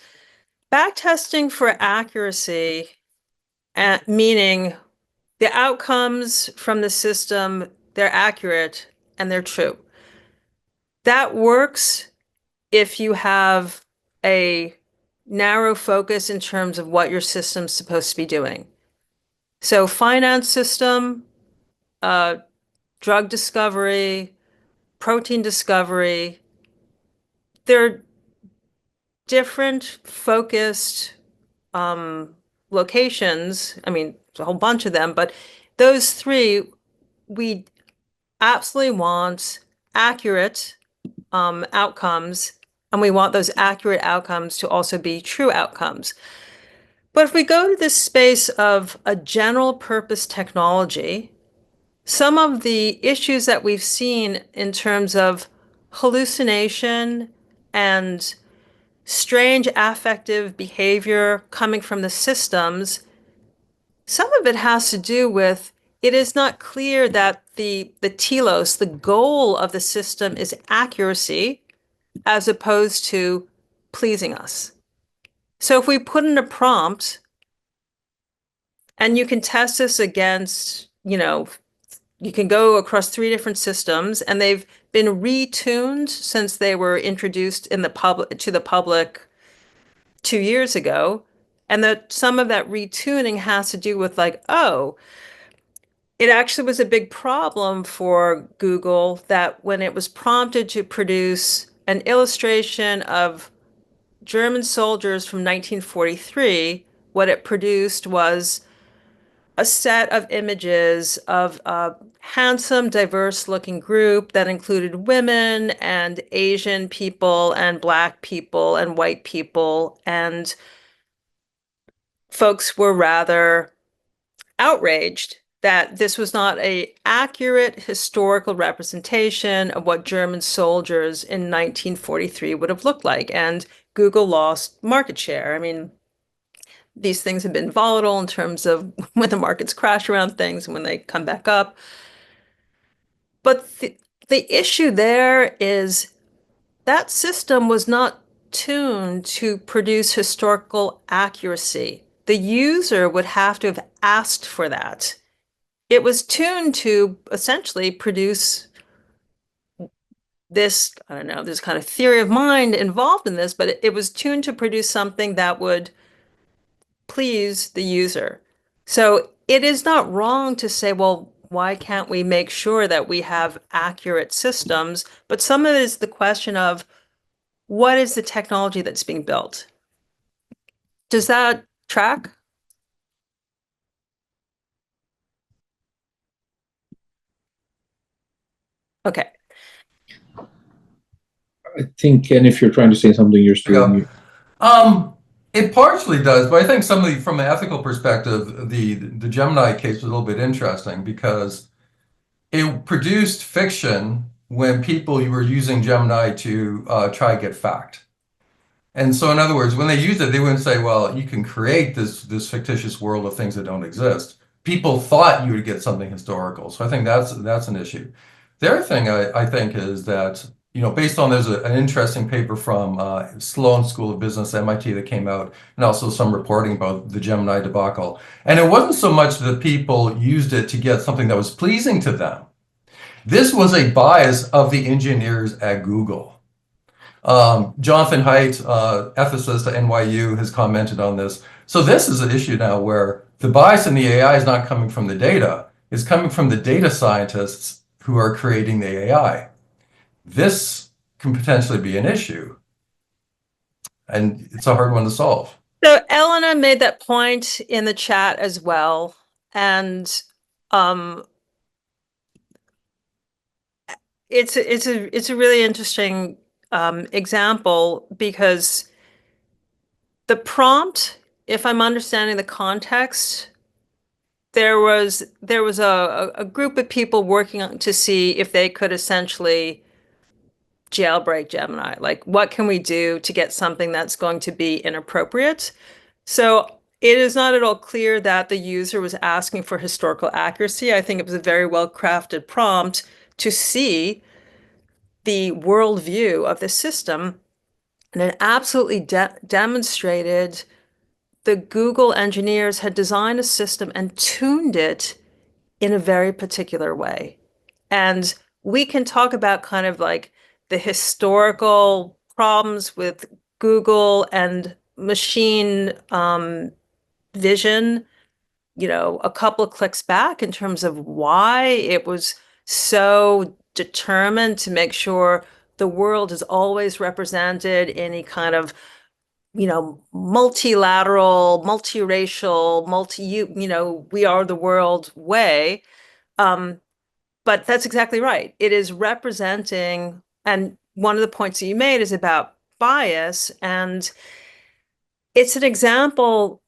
[SPEAKER 2] back testing for accuracy, meaning the outcomes from the system, they're accurate and they're true. That works if you have a narrow focus in terms of what your system's supposed to be doing. So finance system, drug discovery, protein discovery, they're different focused locations. I mean, there's a whole bunch of them, but those 3, we absolutely want accurate outcomes, and we want those accurate outcomes to also be true outcomes. But if we go to this space of a general purpose technology, some of the issues that we've seen in terms of hallucination and strange affective behavior coming from the systems, some of it has to do with it is not clear that the telos, the goal of the system, is accuracy as opposed to pleasing us. So if we put in a prompt, and you can test this against, you can go across 3 different systems, and they've been retuned since they were introduced to the public 2 years ago. And that some of that retuning has to do with like, oh, it actually was a big problem for Google that when it was prompted to produce an illustration of German soldiers from 1943, what it produced was a set of images of a handsome, diverse-looking group that included women and Asian people and Black people and white people, and folks were rather outraged that this was not an accurate historical representation of what German soldiers in 1943 would have looked like. And Google lost market share. I mean, these things have been volatile in terms of when the markets crash around things and when they come back up. But the issue there is that system was not tuned to produce historical accuracy. The user would have to have asked for that. It was tuned to essentially produce this, I don't know, this kind of theory of mind involved in this, but it was tuned to produce something that would please the user. So it is not wrong to say, well, why can't we make sure that we have accurate systems? But some of it is the question of what is the technology that's being built? Does that track? Okay.
[SPEAKER 1] I think, and if you're trying to say something, you're still on mute.
[SPEAKER 4] It partially does, but I think from an ethical perspective, the Gemini case was a little bit interesting because it produced fiction when people were using Gemini to try to get fact. And so, in other words, when they used it, they wouldn't say, well, you can create this fictitious world of things that don't exist. People thought you would get something historical. So I think that's an issue. The other thing I think is that, based on there's an interesting paper from Sloan School of Business, MIT, that came out, and also some reporting about the Gemini debacle. And it wasn't so much that people used it to get something that was pleasing to them. This was a bias of the engineers at Google. Jonathan Haidt, ethicist at NYU, has commented on this. So this is an issue now where the bias in the AI is not coming from the data, it's coming from the data scientists who are creating the AI. This can potentially be an issue, and it's a hard one to solve.
[SPEAKER 2] So Elena made that point in the chat as well. And it's a really interesting example because the prompt, if I'm understanding the context, there was a group of people working on to see if they could essentially jailbreak Gemini. Like, what can we do to get something that's going to be inappropriate? So it is not at all clear that the user was asking for historical accuracy. I think it was a very well-crafted prompt to see the worldview of the system, and it absolutely demonstrated the Google engineers had designed a system and tuned it in a very particular way. And we can talk about kind of like the historical problems with Google and machine vision, a couple of clicks back in terms of why it was so determined to make sure the world is always represented in a kind of, multilateral, multiracial, we are the world way. But that's exactly right. It is representing, and one of the points that you made is about bias, and it's an example.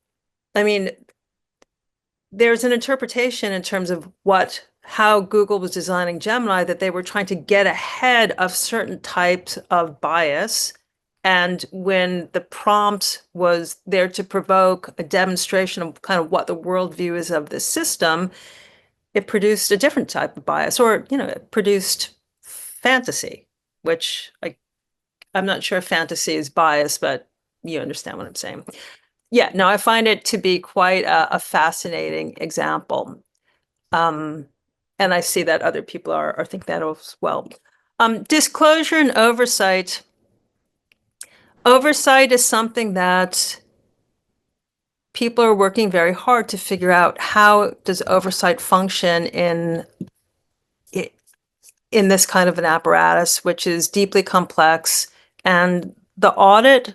[SPEAKER 2] I mean, there's an interpretation in terms of how Google was designing Gemini, that they were trying to get ahead of certain types of bias. And when the prompt was there to provoke a demonstration of kind of what the worldview is of the system, it produced a different type of bias, or, it produced fantasy, which I'm not sure if fantasy is bias, but you understand what I'm saying. Yeah, no, I find it to be quite a fascinating example. And I see that other people are think that as well. Disclosure and oversight. Oversight is something that people are working very hard to figure out. How does oversight function in this kind of an apparatus, which is deeply complex, and the audit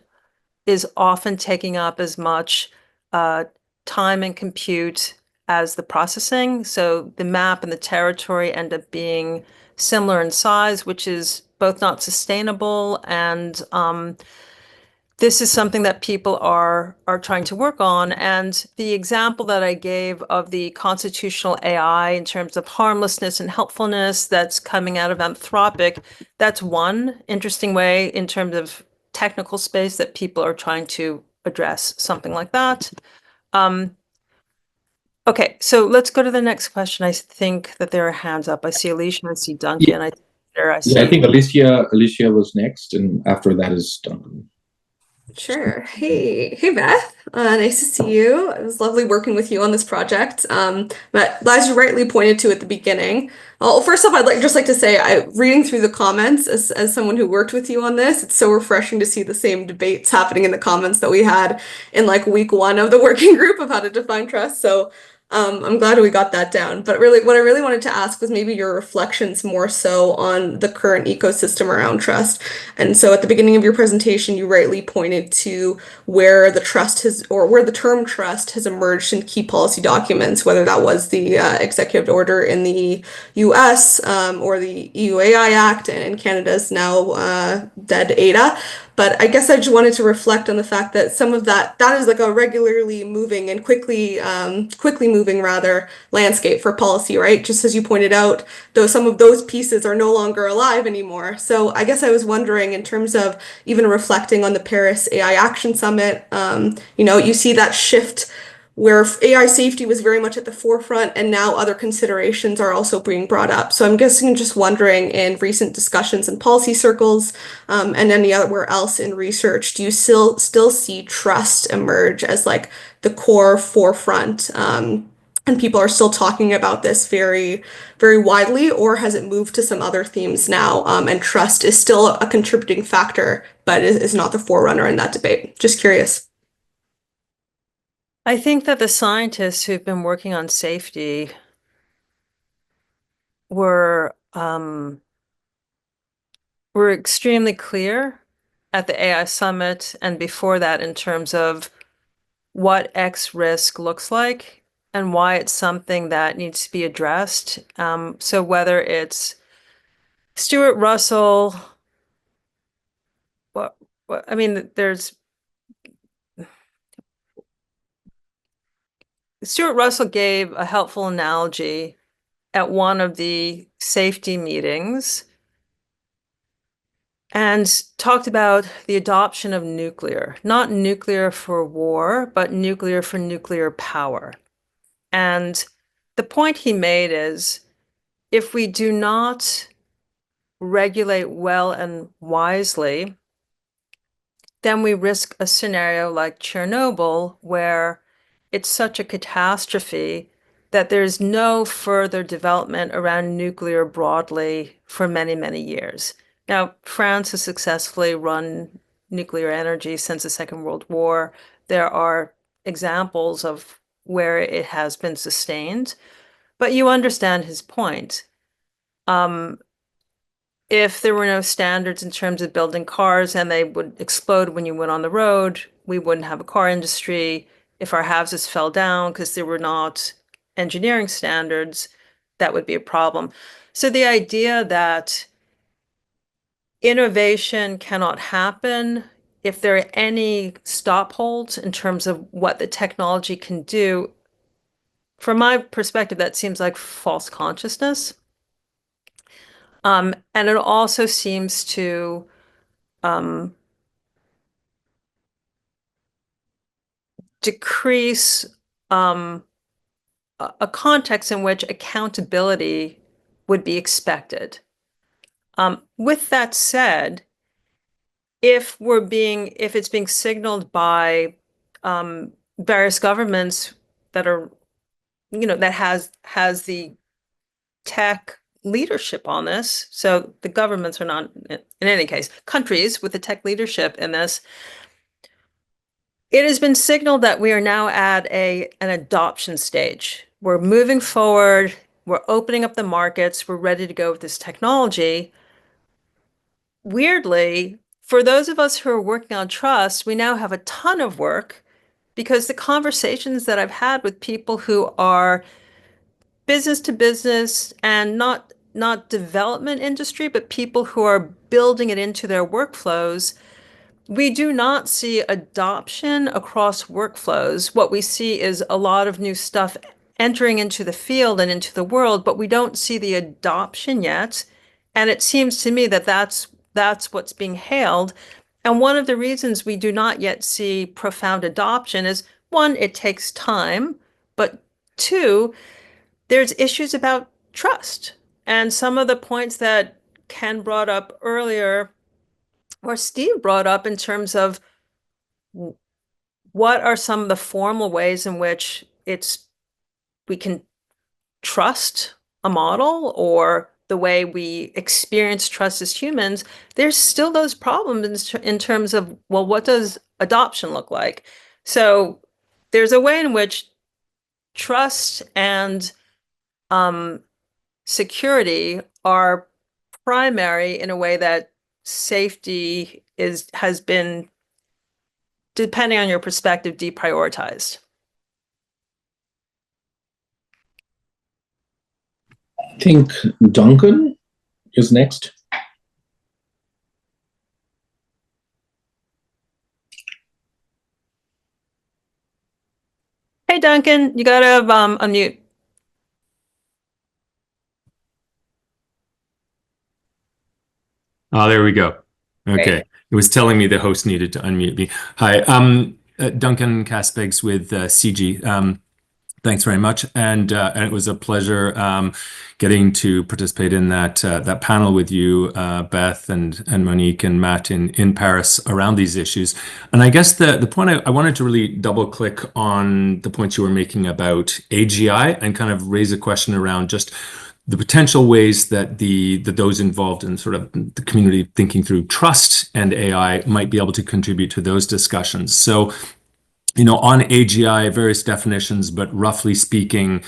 [SPEAKER 2] is often taking up as much time and compute as the processing. So the map and the territory end up being similar in size, which is both not sustainable, and this is something that people are trying to work on. And the example that I gave of the constitutional AI in terms of harmlessness and helpfulness that's coming out of Anthropic, that's one interesting way in terms of technical space that people are trying to address something like that. Okay, so let's go to the next question. I think that there are hands up. I see Alicia, I see Duncan. I see.
[SPEAKER 1] Yeah, I think Alicia was next, and after that is Duncan.
[SPEAKER 5] Sure. Hey, Beth. Nice to see you. It was lovely working with you on this project. But as you rightly pointed to at the beginning, well, first off, I'd like to say, reading through the comments as someone who worked with you on this, it's so refreshing to see the same debates happening in the comments that we had in like week 1 of the working group of how to define trust. So I'm glad we got that down. But really, what I really wanted to ask was maybe your reflections more so on the current ecosystem around trust. And so at the beginning of your presentation, you rightly pointed to where the trust has, or where the term trust has emerged in key policy documents, whether that was the executive order in the US or the EU AI Act, and Canada's now dead ADA. But I guess I just wanted to reflect on the fact that some of that is like a regularly moving and quickly moving rather landscape for policy, right? Just as you pointed out, though some of those pieces are no longer alive anymore. So I guess I was wondering, in terms of even reflecting on the Paris AI Action Summit, you see that shift where AI safety was very much at the forefront, and now other considerations are also being brought up. So I'm guessing, just wondering, in recent discussions in policy circles and anywhere else in research, do you still see trust emerge as like the core forefront? And people are still talking about this very, very widely, or has it moved to some other themes now? And trust is still a contributing factor, but is not the forerunner in that debate. Just curious.
[SPEAKER 2] I think that the scientists who've been working on safety were extremely clear at the AI Summit and before that in terms of what X risk looks like and why it's something that needs to be addressed. So whether it's Stuart Russell, I mean, Stuart Russell gave a helpful analogy at one of the safety meetings and talked about the adoption of nuclear, not nuclear for war, but nuclear for nuclear power. And the point he made is, if we do not regulate well and wisely, then we risk a scenario like Chernobyl, where it's such a catastrophe that there's no further development around nuclear broadly for many, many years. Now, France has successfully run nuclear energy since the Second World War. There are examples of where it has been sustained, but you understand his point. If there were no standards in terms of building cars and they would explode when you went on the road, we wouldn't have a car industry. If our houses fell down because there were not engineering standards, that would be a problem. So the idea that innovation cannot happen if there are any stop holds in terms of what the technology can do, from my perspective, that seems like false consciousness. And it also seems to decrease a context in which accountability would be expected. With that said, if it's being signaled by various governments that are, that has the tech leadership on this, so the governments are not, in any case, countries with the tech leadership in this, it has been signaled that we are now at an adoption stage. We're moving forward, we're opening up the markets, we're ready to go with this technology. Weirdly, for those of us who are working on trust, we now have a ton of work, because the conversations that I've had with people who are business to business and not development industry, but people who are building it into their workflows, we do not see adoption across workflows. What we see is a lot of new stuff entering into the field and into the world, but we don't see the adoption yet. And it seems to me that that's what's being hailed. And one of the reasons we do not yet see profound adoption is, one, it takes time, but two, there's issues about trust. And some of the points that Ken brought up earlier, or Steve brought up, in terms of what are some of the formal ways in which we can trust a model, or the way we experience trust as humans. There's still those problems in terms of, well, what does adoption look like? So there's a way in which trust and security are primary, in a way that safety has been, depending on your perspective, deprioritized.
[SPEAKER 1] I think Duncan is next.
[SPEAKER 2] Hey, Duncan, you gotta unmute.
[SPEAKER 6] Oh, there we go. Okay.
[SPEAKER 2] Great.
[SPEAKER 6] It was telling me the host needed to unmute me. Hi, Duncan Caspegs with CG. Thanks very much, and it was a pleasure getting to participate in that panel with you, Beth and Monique and Matt in Paris around these issues. And I guess the point I wanted to really double click on the points you were making about AGI, and kind of raise a question around just the potential ways that those involved in sort of the community thinking through trust and AI might be able to contribute to those discussions. So, on AGI, various definitions, but roughly speaking,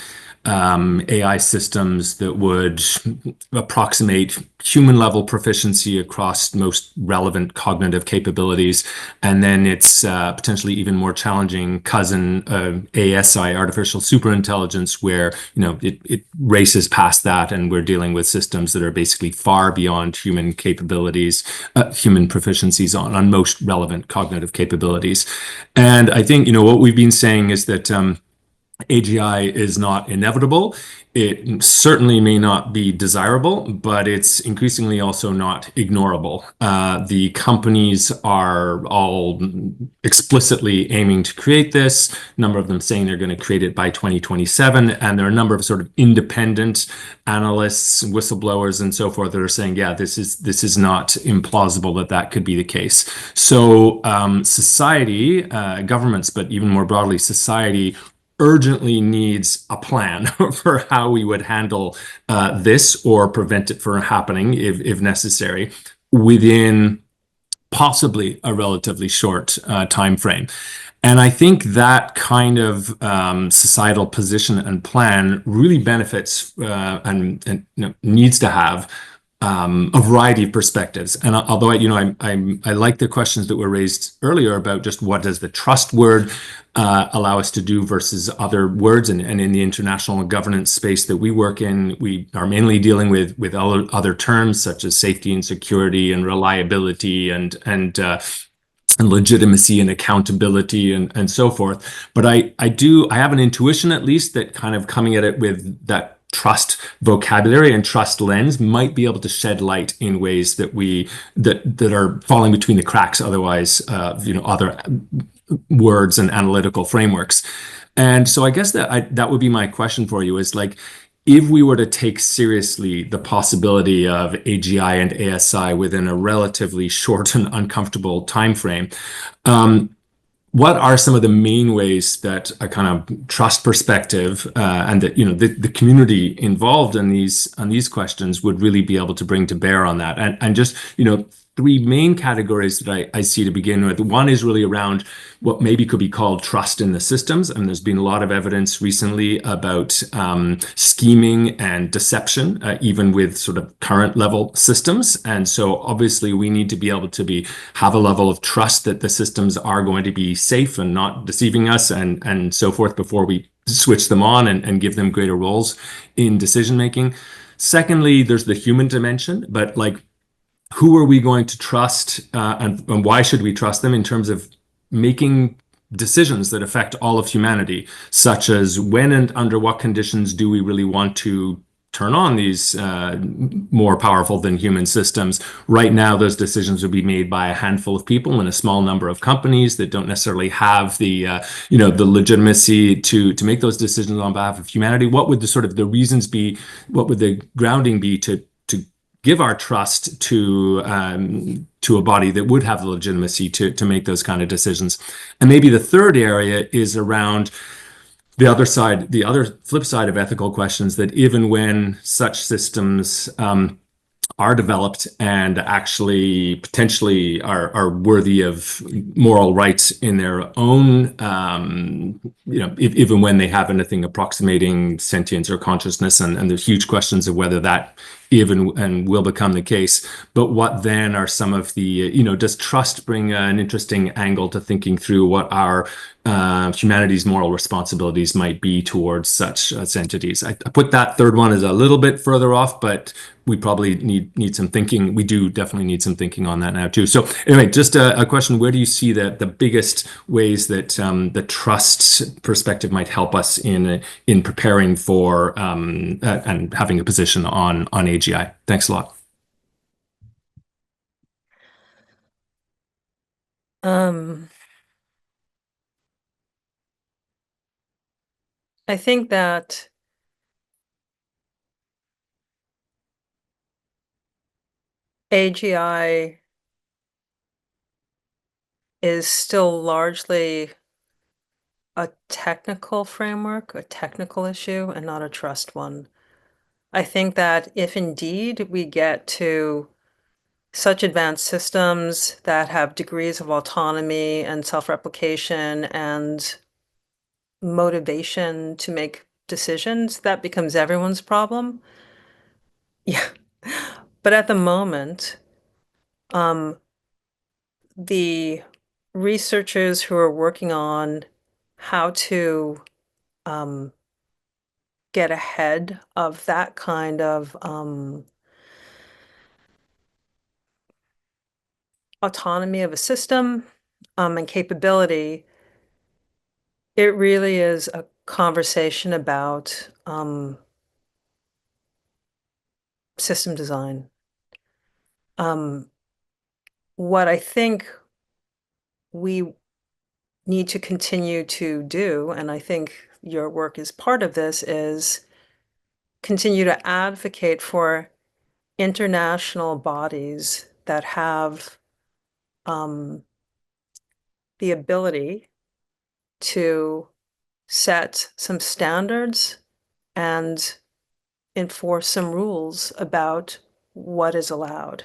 [SPEAKER 6] AI systems that would approximate human level proficiency across most relevant cognitive capabilities. And then its potentially even more challenging cousin, ASI, artificial superintelligence, where, it races past that, and we're dealing with systems that are basically far beyond human capabilities, human proficiencies on most relevant cognitive capabilities. And I think, what we've been saying is that AGI is not inevitable. It certainly may not be desirable, but it's increasingly also not ignorable. The companies are all explicitly aiming to create this. A number of them saying they're going to create it by 2027. And there are a number of sort of independent analysts, whistleblowers, and so forth that are saying, yeah, this is not implausible that could be the case. So society, governments, but even more broadly, society urgently needs a plan for how we would handle this, or prevent it from happening if necessary, within possibly a relatively short time frame. And I think that kind of societal position and plan really benefits and needs to have a variety of perspectives. And although I like the questions that were raised earlier about just what does the trust word allow us to do versus other words, and in the international governance space that we work in, we are mainly dealing with other terms such as safety and security and reliability and legitimacy and accountability and so forth. But I have an intuition, at least, that kind of coming at it with that trust vocabulary and trust lens might be able to shed light in ways that are falling between the cracks otherwise, other words and analytical frameworks. And so I guess that would be my question for you, is like, if we were to take seriously the possibility of AGI and ASI within a relatively short and uncomfortable time frame, what are some of the main ways that a kind of trust perspective and that the community involved in these questions would really be able to bring to bear on that? And just three main categories that I see to begin with. One is really around what maybe could be called trust in the systems. And there's been a lot of evidence recently about scheming and deception, even with sort of current level systems. And so obviously we need to be able to have a level of trust that the systems are going to be safe and not deceiving us and so forth before we switch them on and give them greater roles in decision making. Secondly, there's the human dimension, but who are we going to trust and why should we trust them in terms of making decisions that affect all of humanity, such as when and under what conditions do we really want to turn on these more powerful than human systems? Right now, those decisions would be made by a handful of people in a small number of companies that don't necessarily have the legitimacy to make those decisions on behalf of humanity. What would the reasons be? What would the grounding be to give our trust to a body that would have the legitimacy to make those kind of decisions. And maybe the third area is around the other side, the other flip side of ethical questions, that even when such systems are developed and actually potentially are worthy of moral rights in their own, even when they have anything approximating sentience or consciousness, and there's huge questions of whether that even and will become the case. But what then are some of the, does trust bring an interesting angle to thinking through what our humanity's moral responsibilities might be towards such entities? I put that third one as a little bit further off, but we probably need some thinking. We do definitely need some thinking on that now too. So anyway, just a question: where do you see the biggest ways that the trust perspective might help us in preparing for and having a position on AGI? Thanks a lot.
[SPEAKER 2] I think that AGI is still largely a technical framework, a technical issue, and not a trust one. I think that if indeed we get to such advanced systems that have degrees of autonomy and self-replication and motivation to make decisions, that becomes everyone's problem. Yeah. But at the moment, the researchers who are working on how to get ahead of that kind of autonomy of a system and capability, it really is a conversation about system design. What I think we need to continue to do, and I think your work is part of this, is continue to advocate for international bodies that have the ability to set some standards and enforce some rules about what is allowed.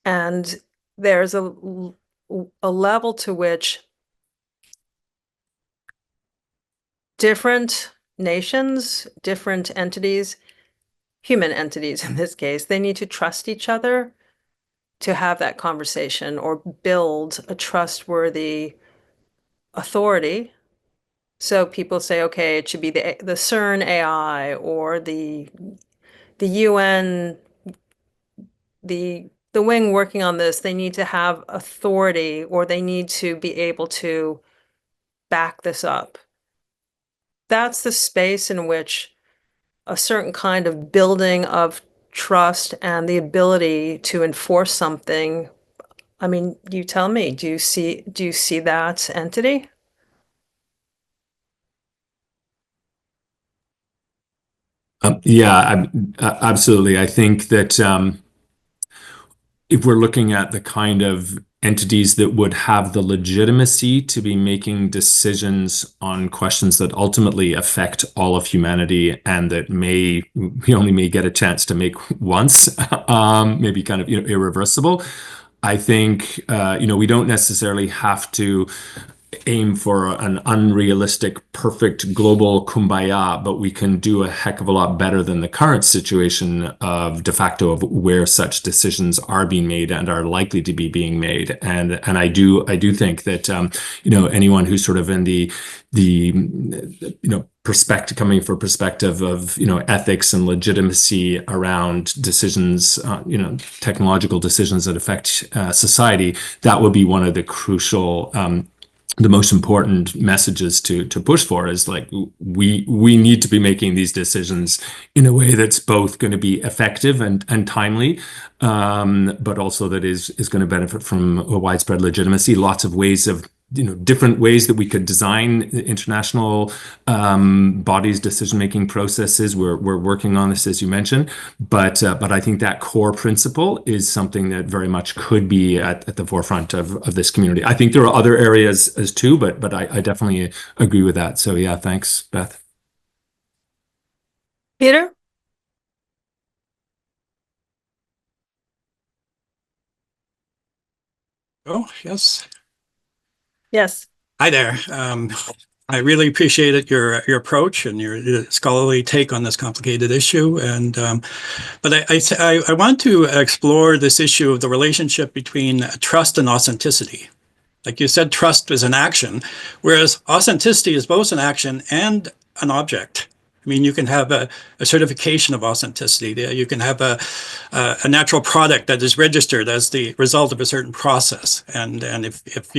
[SPEAKER 2] And there's a level to which different nations, different entities, human entities in this case, they need to trust each other to have that conversation or build a trustworthy authority. So people say, okay, it should be the CERN AI or the UN, the wing working on this. They need to have authority, or they need to be able to back this up. That's the space in which a certain kind of building of trust and the ability to enforce something. I mean, you tell me, do you see that entity?
[SPEAKER 6] Yeah, absolutely. I think that if we're looking at the kind of entities that would have the legitimacy to be making decisions on questions that ultimately affect all of humanity and that we only may get a chance to make once, maybe kind of irreversible. I think we don't necessarily have to aim for an unrealistic, perfect global kumbaya, but we can do a heck of a lot better than the current situation of de facto of where such decisions are being made and are likely to be being made. And I do think that anyone who's sort of in the coming from perspective of ethics and legitimacy around decisions, technological decisions that affect society, that would be one of the crucial the most important messages to push for, is like we need to be making these decisions in a way that's both going to be effective and timely, but also that is going to benefit from a widespread legitimacy. Lots of ways of different ways that we could design international bodies, decision-making processes. We're working on this, as you mentioned, but I think that core principle is something that very much could be at the forefront of this community. I think there are other areas as too, but I definitely agree with that. So yeah, thanks, Beth.
[SPEAKER 2] Peter?
[SPEAKER 7] Oh, yes.
[SPEAKER 2] Yes.
[SPEAKER 7] Hi there. I really appreciated your approach and your scholarly take on this complicated issue. And but I want to explore this issue of the relationship between trust and authenticity. Like you said, trust is an action, whereas authenticity is both an action and an object. I mean, you can have a certification of authenticity. You can have a natural product that is registered as the result of a certain process. And if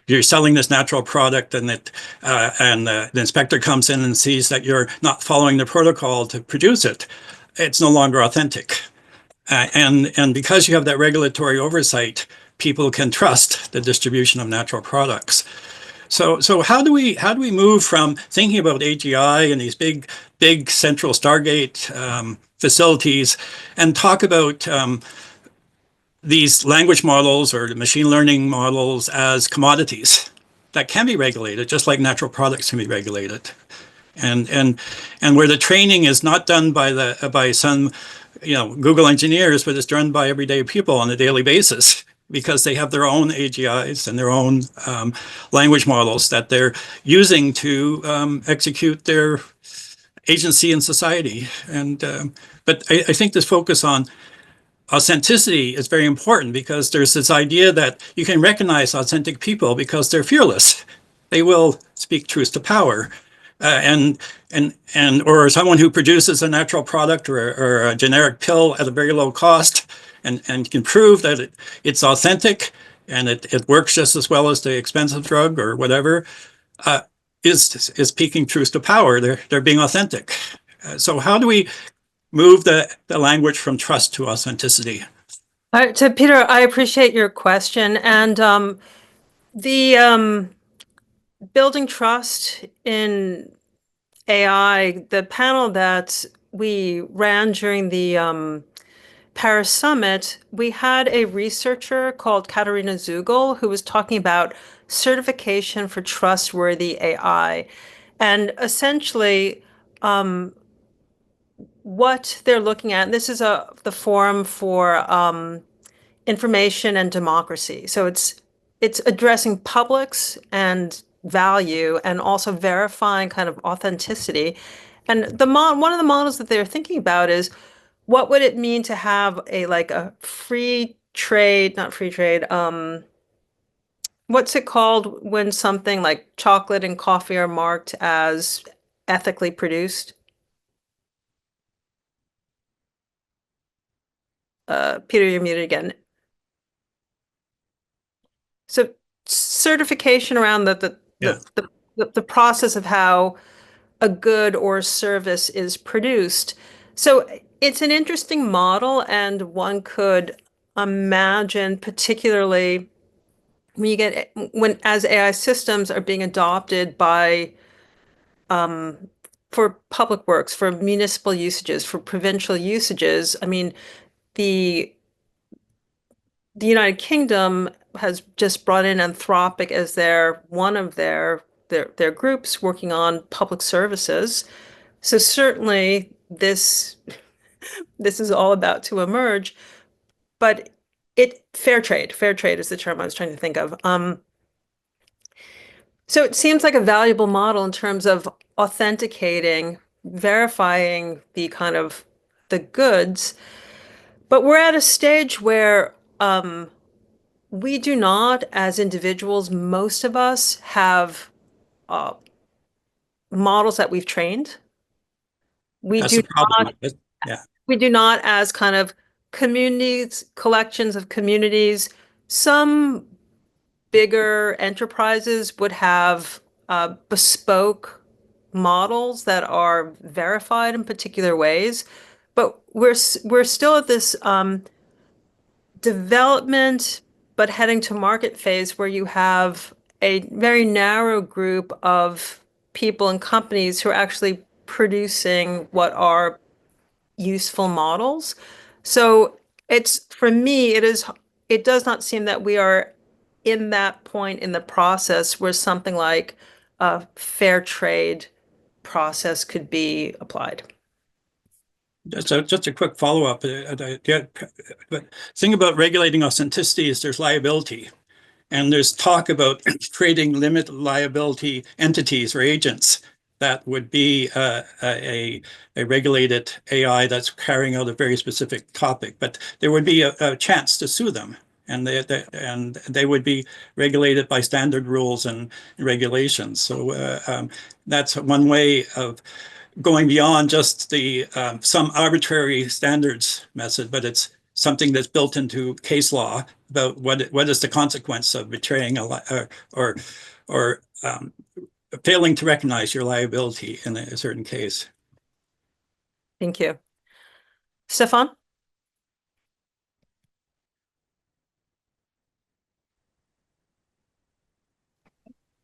[SPEAKER 7] you're selling this natural product and the inspector comes in and sees that you're not following the protocol to produce it, it's no longer authentic. And because you have that regulatory oversight, people can trust the distribution of natural products. So how do we move from thinking about AGI and these big central Stargate facilities and talk about these language models or the machine learning models as commodities that can be regulated, just like natural products can be regulated, and where the training is not done by some Google engineers, but it's done by everyday people on a daily basis, because they have their own AGIs and their own language models that they're using to execute their agency in society. But I think this focus on authenticity is very important, because there's this idea that you can recognize authentic people because they're fearless. They will speak truth to power. Or someone who produces a natural product or a generic pill at a very low cost and can prove that it's authentic and it works just as well as the expensive drug or whatever, is speaking truth to power. They're being authentic. So how do we move the language from trust to authenticity?
[SPEAKER 2] All right, so Peter, I appreciate your question. And the building trust in AI, the panel that we ran during the Paris Summit, we had a researcher called Katarina Zugel who was talking about certification for trustworthy AI. And essentially, what they're looking at, and this is the Forum for Information and Democracy. So it's addressing publics and value and also verifying kind of authenticity. And one of the models that they're thinking about is, what would it mean to have a free trade, not free trade, what's it called when something like chocolate and coffee are marked as ethically produced? Peter, you're muted again. So certification around the process of how a good or service is produced. So it's an interesting model, and one could imagine, particularly when as AI systems are being adopted by for public works, for municipal usages, for provincial usages. I mean, the United Kingdom has just brought in Anthropic as one of their groups working on public services. So certainly this is all about to emerge, but fair trade is the term I was trying to think of. So it seems like a valuable model in terms of authenticating, verifying the goods, but we're at a stage where we do not, as individuals, most of us have models that we've trained.
[SPEAKER 7] That's the problem. Yeah.
[SPEAKER 2] We do not, as kind of communities, collections of communities. Some bigger enterprises would have bespoke models that are verified in particular ways, but we're still at this development but heading to market phase where you have a very narrow group of people and companies who are actually producing what are useful models. So for me, it does not seem that we are in that point in the process where something like a fair trade process could be applied.
[SPEAKER 7] Just a quick follow-up. But thing about regulating authenticity is there's liability. And there's talk about creating limited liability entities or agents that would be a regulated AI that's carrying out a very specific topic. But there would be a chance to sue them. And they would be regulated by standard rules and regulations. So that's one way of going beyond just the some arbitrary standards method, but it's something that's built into case law about what is the consequence of betraying or failing to recognize your liability in a certain case.
[SPEAKER 2] Thank you. Stefan?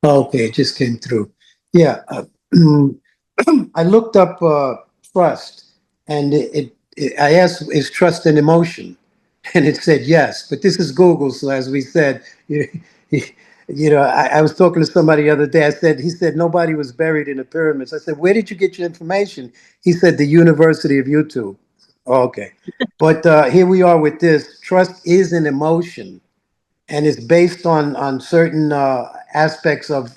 [SPEAKER 8] Okay, it just came through. Yeah, I looked up trust, and I asked, is trust an emotion? And it said yes, but this is Google, so as we said, I was talking to somebody the other day. He said nobody was buried in the pyramids. I said, where did you get your information? He said the University of YouTube. Oh, okay, but here we are with this. Trust is an emotion, and it's based on certain aspects of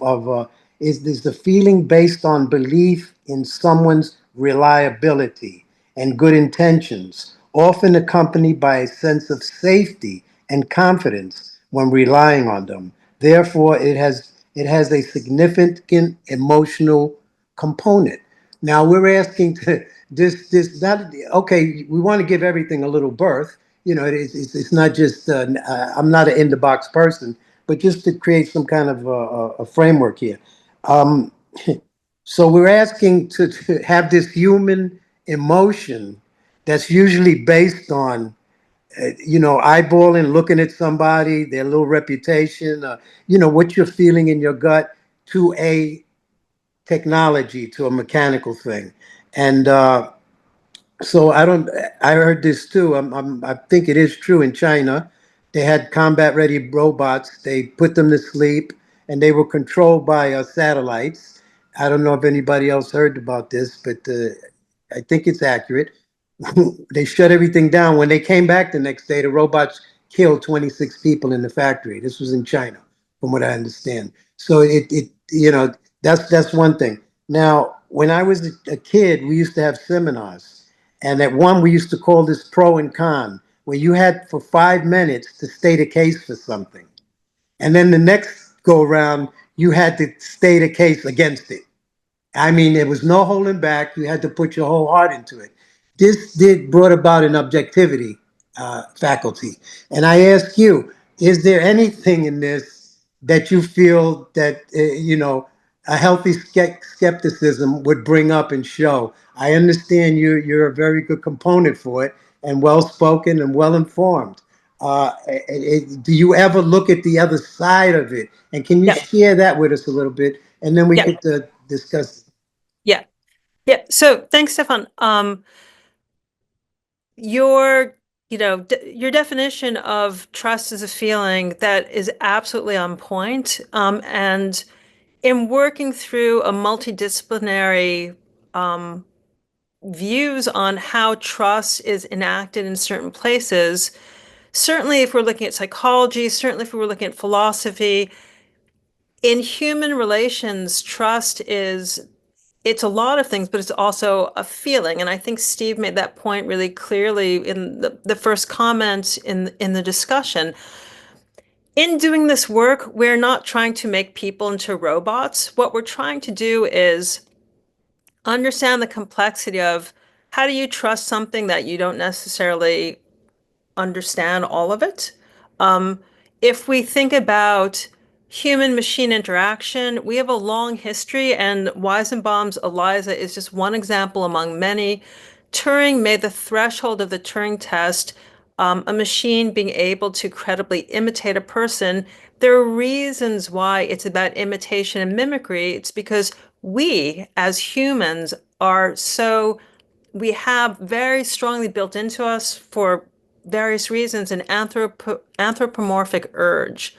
[SPEAKER 8] is the feeling based on belief in someone's reliability and good intentions, often accompanied by a sense of safety and confidence when relying on them. Therefore, it has a significant emotional component. Now we're asking to this not okay. We want to give everything a little birth. It's not just I'm not an in the box person, but just to create some kind of a framework here. Um, so we're asking to have this human emotion that's usually based on eyeballing, looking at somebody, their little reputation, what you're feeling in your gut, to a technology, to a mechanical thing. And so I heard this too. I think it is true in China. They had combat ready robots. They put them to sleep, and they were controlled by satellites. I don't know if anybody else heard about this, but I think it's accurate. They shut everything down. When they came back the next day, the robots killed 26 people in the factory. This was in China, from what I understand. So that's one thing. Now, when I was a kid, we used to have seminars, and at one we used to call this pro and con, where you had for 5 minutes to state a case for something, and then the next go around you had to state a case against it. I mean, there was no holding back. You had to put your whole heart into it. This brought about an objectivity faculty. And I ask you, is there anything in this that you feel that, a healthy skepticism would bring up and show? I understand you're a very good component for it, and well-spoken and well-informed. Do you ever look at the other side of it? And can you share that with us a little bit? And then we could discuss.
[SPEAKER 2] Yeah. Yeah. So thanks, Stefan. Your definition of trust as a feeling, that is absolutely on point. And in working through a multidisciplinary views on how trust is enacted in certain places, certainly if we're looking at psychology, certainly if we're looking at philosophy, in human relations, trust it's a lot of things, but it's also a feeling. And I think Steve made that point really clearly in the first comment in the discussion. In doing this work, we're not trying to make people into robots. What we're trying to do is understand the complexity of how do you trust something that you don't necessarily understand all of it. If we think about human-machine interaction, we have a long history, and Weizenbaum's ELIZA is just one example among many. Turing made the threshold of the Turing test, a machine being able to credibly imitate a person, there are reasons why it's about imitation and mimicry. It's because we as humans are we have very strongly built into us for various reasons an anthropomorphic urge.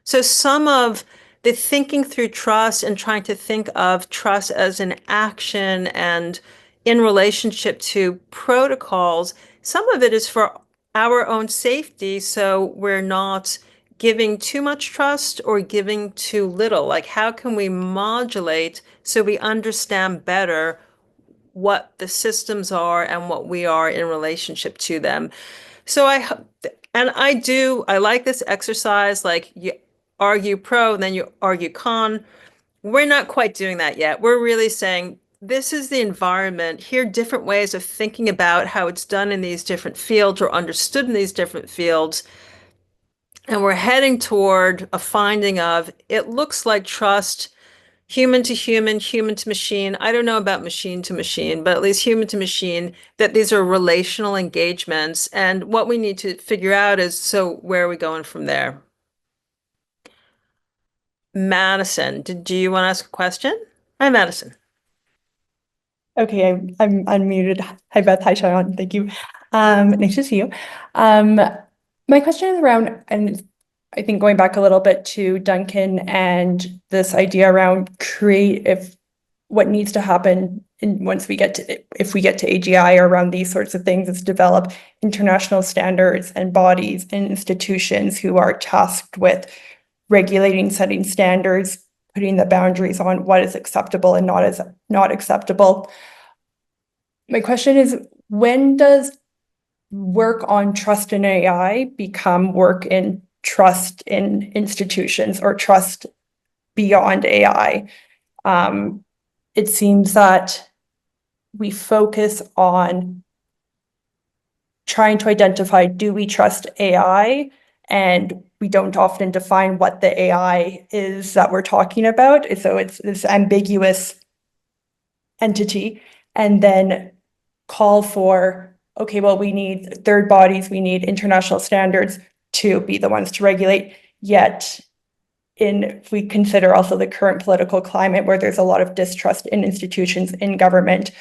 [SPEAKER 2] So some of the thinking through trust and trying to think of trust as an action and in relationship to protocols, some of it is for our own safety, so we're not giving too much trust or giving too little. Like, how can we modulate so we understand better what the systems are and what we are in relationship to them? So I like this exercise, like you argue pro, and then you argue con. We're not quite doing that yet. We're really saying this is the environment. Here are different ways of thinking about how it's done in these different fields or understood in these different fields. And we're heading toward a finding of it looks like trust, human to human, human to machine. I don't know about machine to machine, but at least human to machine, that these are relational engagements. And what we need to figure out is, so where are we going from there? Madison, do you want to ask a question? Hi, Madison.
[SPEAKER 9] Okay, I'm unmuted. Hi, Beth. Hi, Shion. Thank you. Nice to see you. My question is around, and I think going back a little bit to Duncan and this idea around what needs to happen if we get to AGI or around these sorts of things is develop international standards and bodies and institutions who are tasked with regulating, setting standards, putting the boundaries on what is acceptable and not acceptable. My question is, when does work on trust in AI become work in trust in institutions or trust beyond AI? It seems that we focus on trying to identify, do we trust AI? And we don't often define what the AI is that we're talking about. So it's this ambiguous entity, and then call for, okay, well, we need third bodies, we need international standards to be the ones to regulate. Yet, if we consider also the current political climate where there's a lot of distrust in institutions, in government,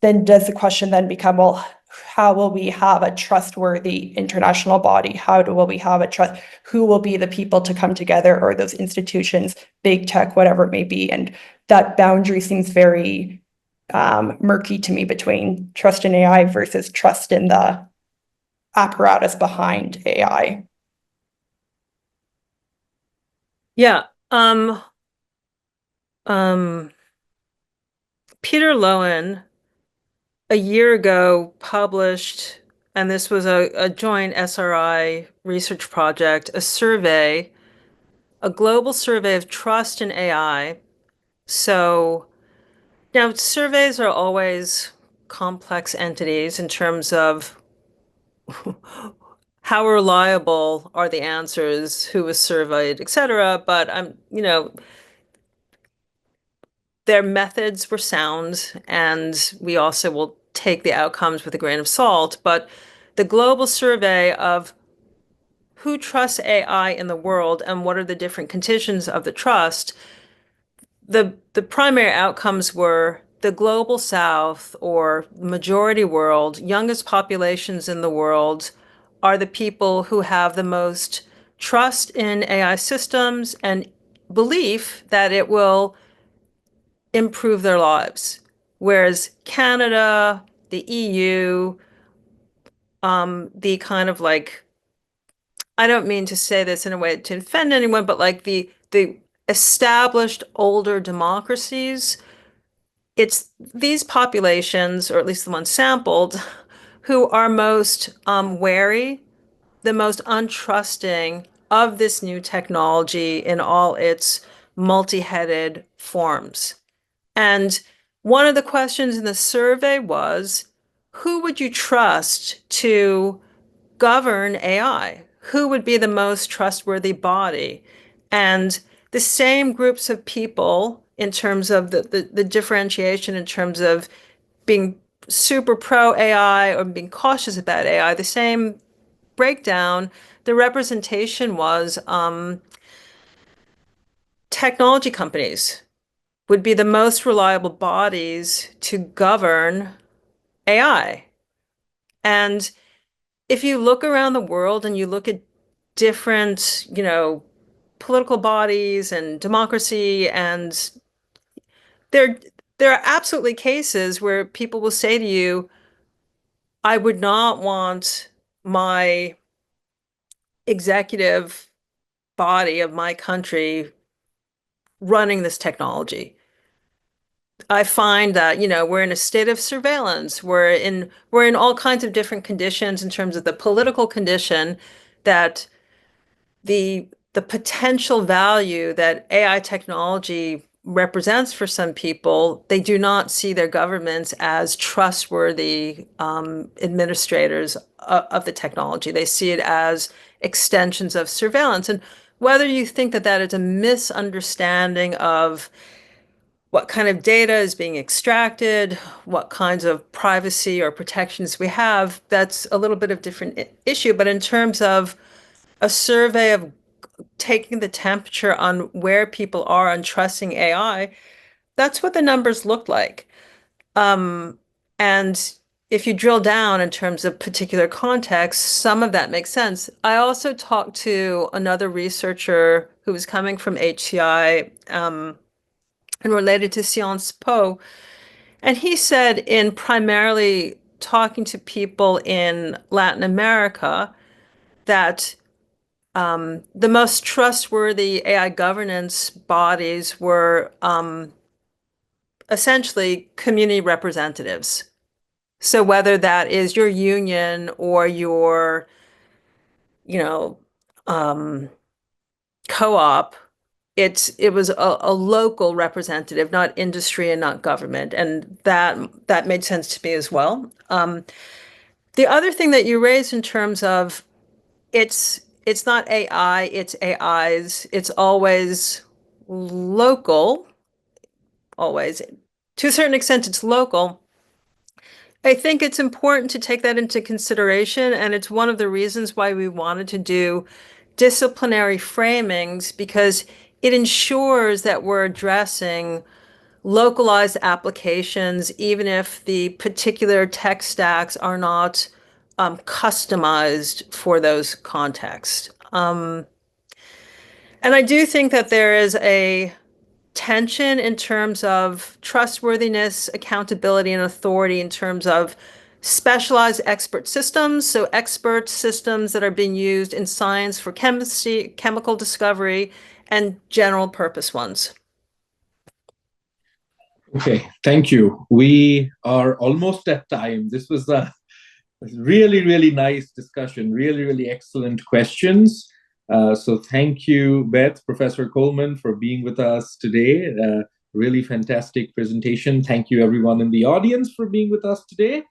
[SPEAKER 9] then does the question then become, well, how will we have a trustworthy international body? Will we have a trust? Who will be the people to come together, or those institutions, big tech, whatever it may be? And that boundary seems very murky to me between trust in AI versus trust in the apparatus behind AI.
[SPEAKER 2] Yeah. Peter Lowen a year ago published, and this was a joint SRI research project, a global survey of trust in AI. So now surveys are always complex entities in terms of how reliable are the answers, who was surveyed, et cetera. But their methods were sound, and we also will take the outcomes with a grain of salt. But the global survey of who trusts AI in the world and what are the different conditions of the trust, the primary outcomes were the global South or majority world, youngest populations in the world are the people who have the most trust in AI systems and belief that it will improve their lives. Whereas Canada, the EU, the kind of like, I don't mean to say this in a way to offend anyone, but like the established older democracies, it's these populations, or at least the ones sampled, who are most wary, the most untrusting of this new technology in all its multi-headed forms. And one of the questions in the survey was, who would you trust to govern AI? Who would be the most trustworthy body? And the same groups of people, in terms of the differentiation, in terms of being super pro AI or being cautious about AI, the same breakdown, the representation was technology companies would be the most reliable bodies to govern AI. And if you look around the world and you look at different, political bodies and democracy, and there are absolutely cases where people will say to you, I would not want my executive body of my country running this technology. I find that, we're in a state of surveillance. We're in all kinds of different conditions in terms of the political condition, that the potential value that AI technology represents for some people, they do not see their governments as trustworthy administrators of the technology. They see it as extensions of surveillance. And whether you think that that is a misunderstanding of what kind of data is being extracted, what kinds of privacy or protections we have, that's a little bit of different issue. But in terms of a survey of taking the temperature on where people are on trusting AI, that's what the numbers look like. And if you drill down in terms of particular context, some of that makes sense. I also talked to another researcher who was coming from HCI and related to Sciences Po. And he said, in primarily talking to people in Latin America, that the most trustworthy AI governance bodies were essentially community representatives. So whether that is your union or your, co-op, it was a local representative, not industry and not government, and that made sense to me as well. The other thing that you raised in terms of it's not AI, it's AIs. It's always local, always. To a certain extent, it's local. I think it's important to take that into consideration, and it's one of the reasons why we wanted to do disciplinary framings, because it ensures that we're addressing localized applications, even if the particular tech stacks are not customized for those contexts. And I do think that there is a tension in terms of trustworthiness, accountability, and authority in terms of specialized expert systems. So expert systems that are being used in science for chemistry, chemical discovery, and general purpose ones.
[SPEAKER 1] Okay, thank you. We are almost at time. This was a really, really nice discussion, really, really excellent questions. So thank you, Beth, Professor Coleman, for being with us today. Really fantastic presentation. Thank you, everyone in the audience, for being with us today.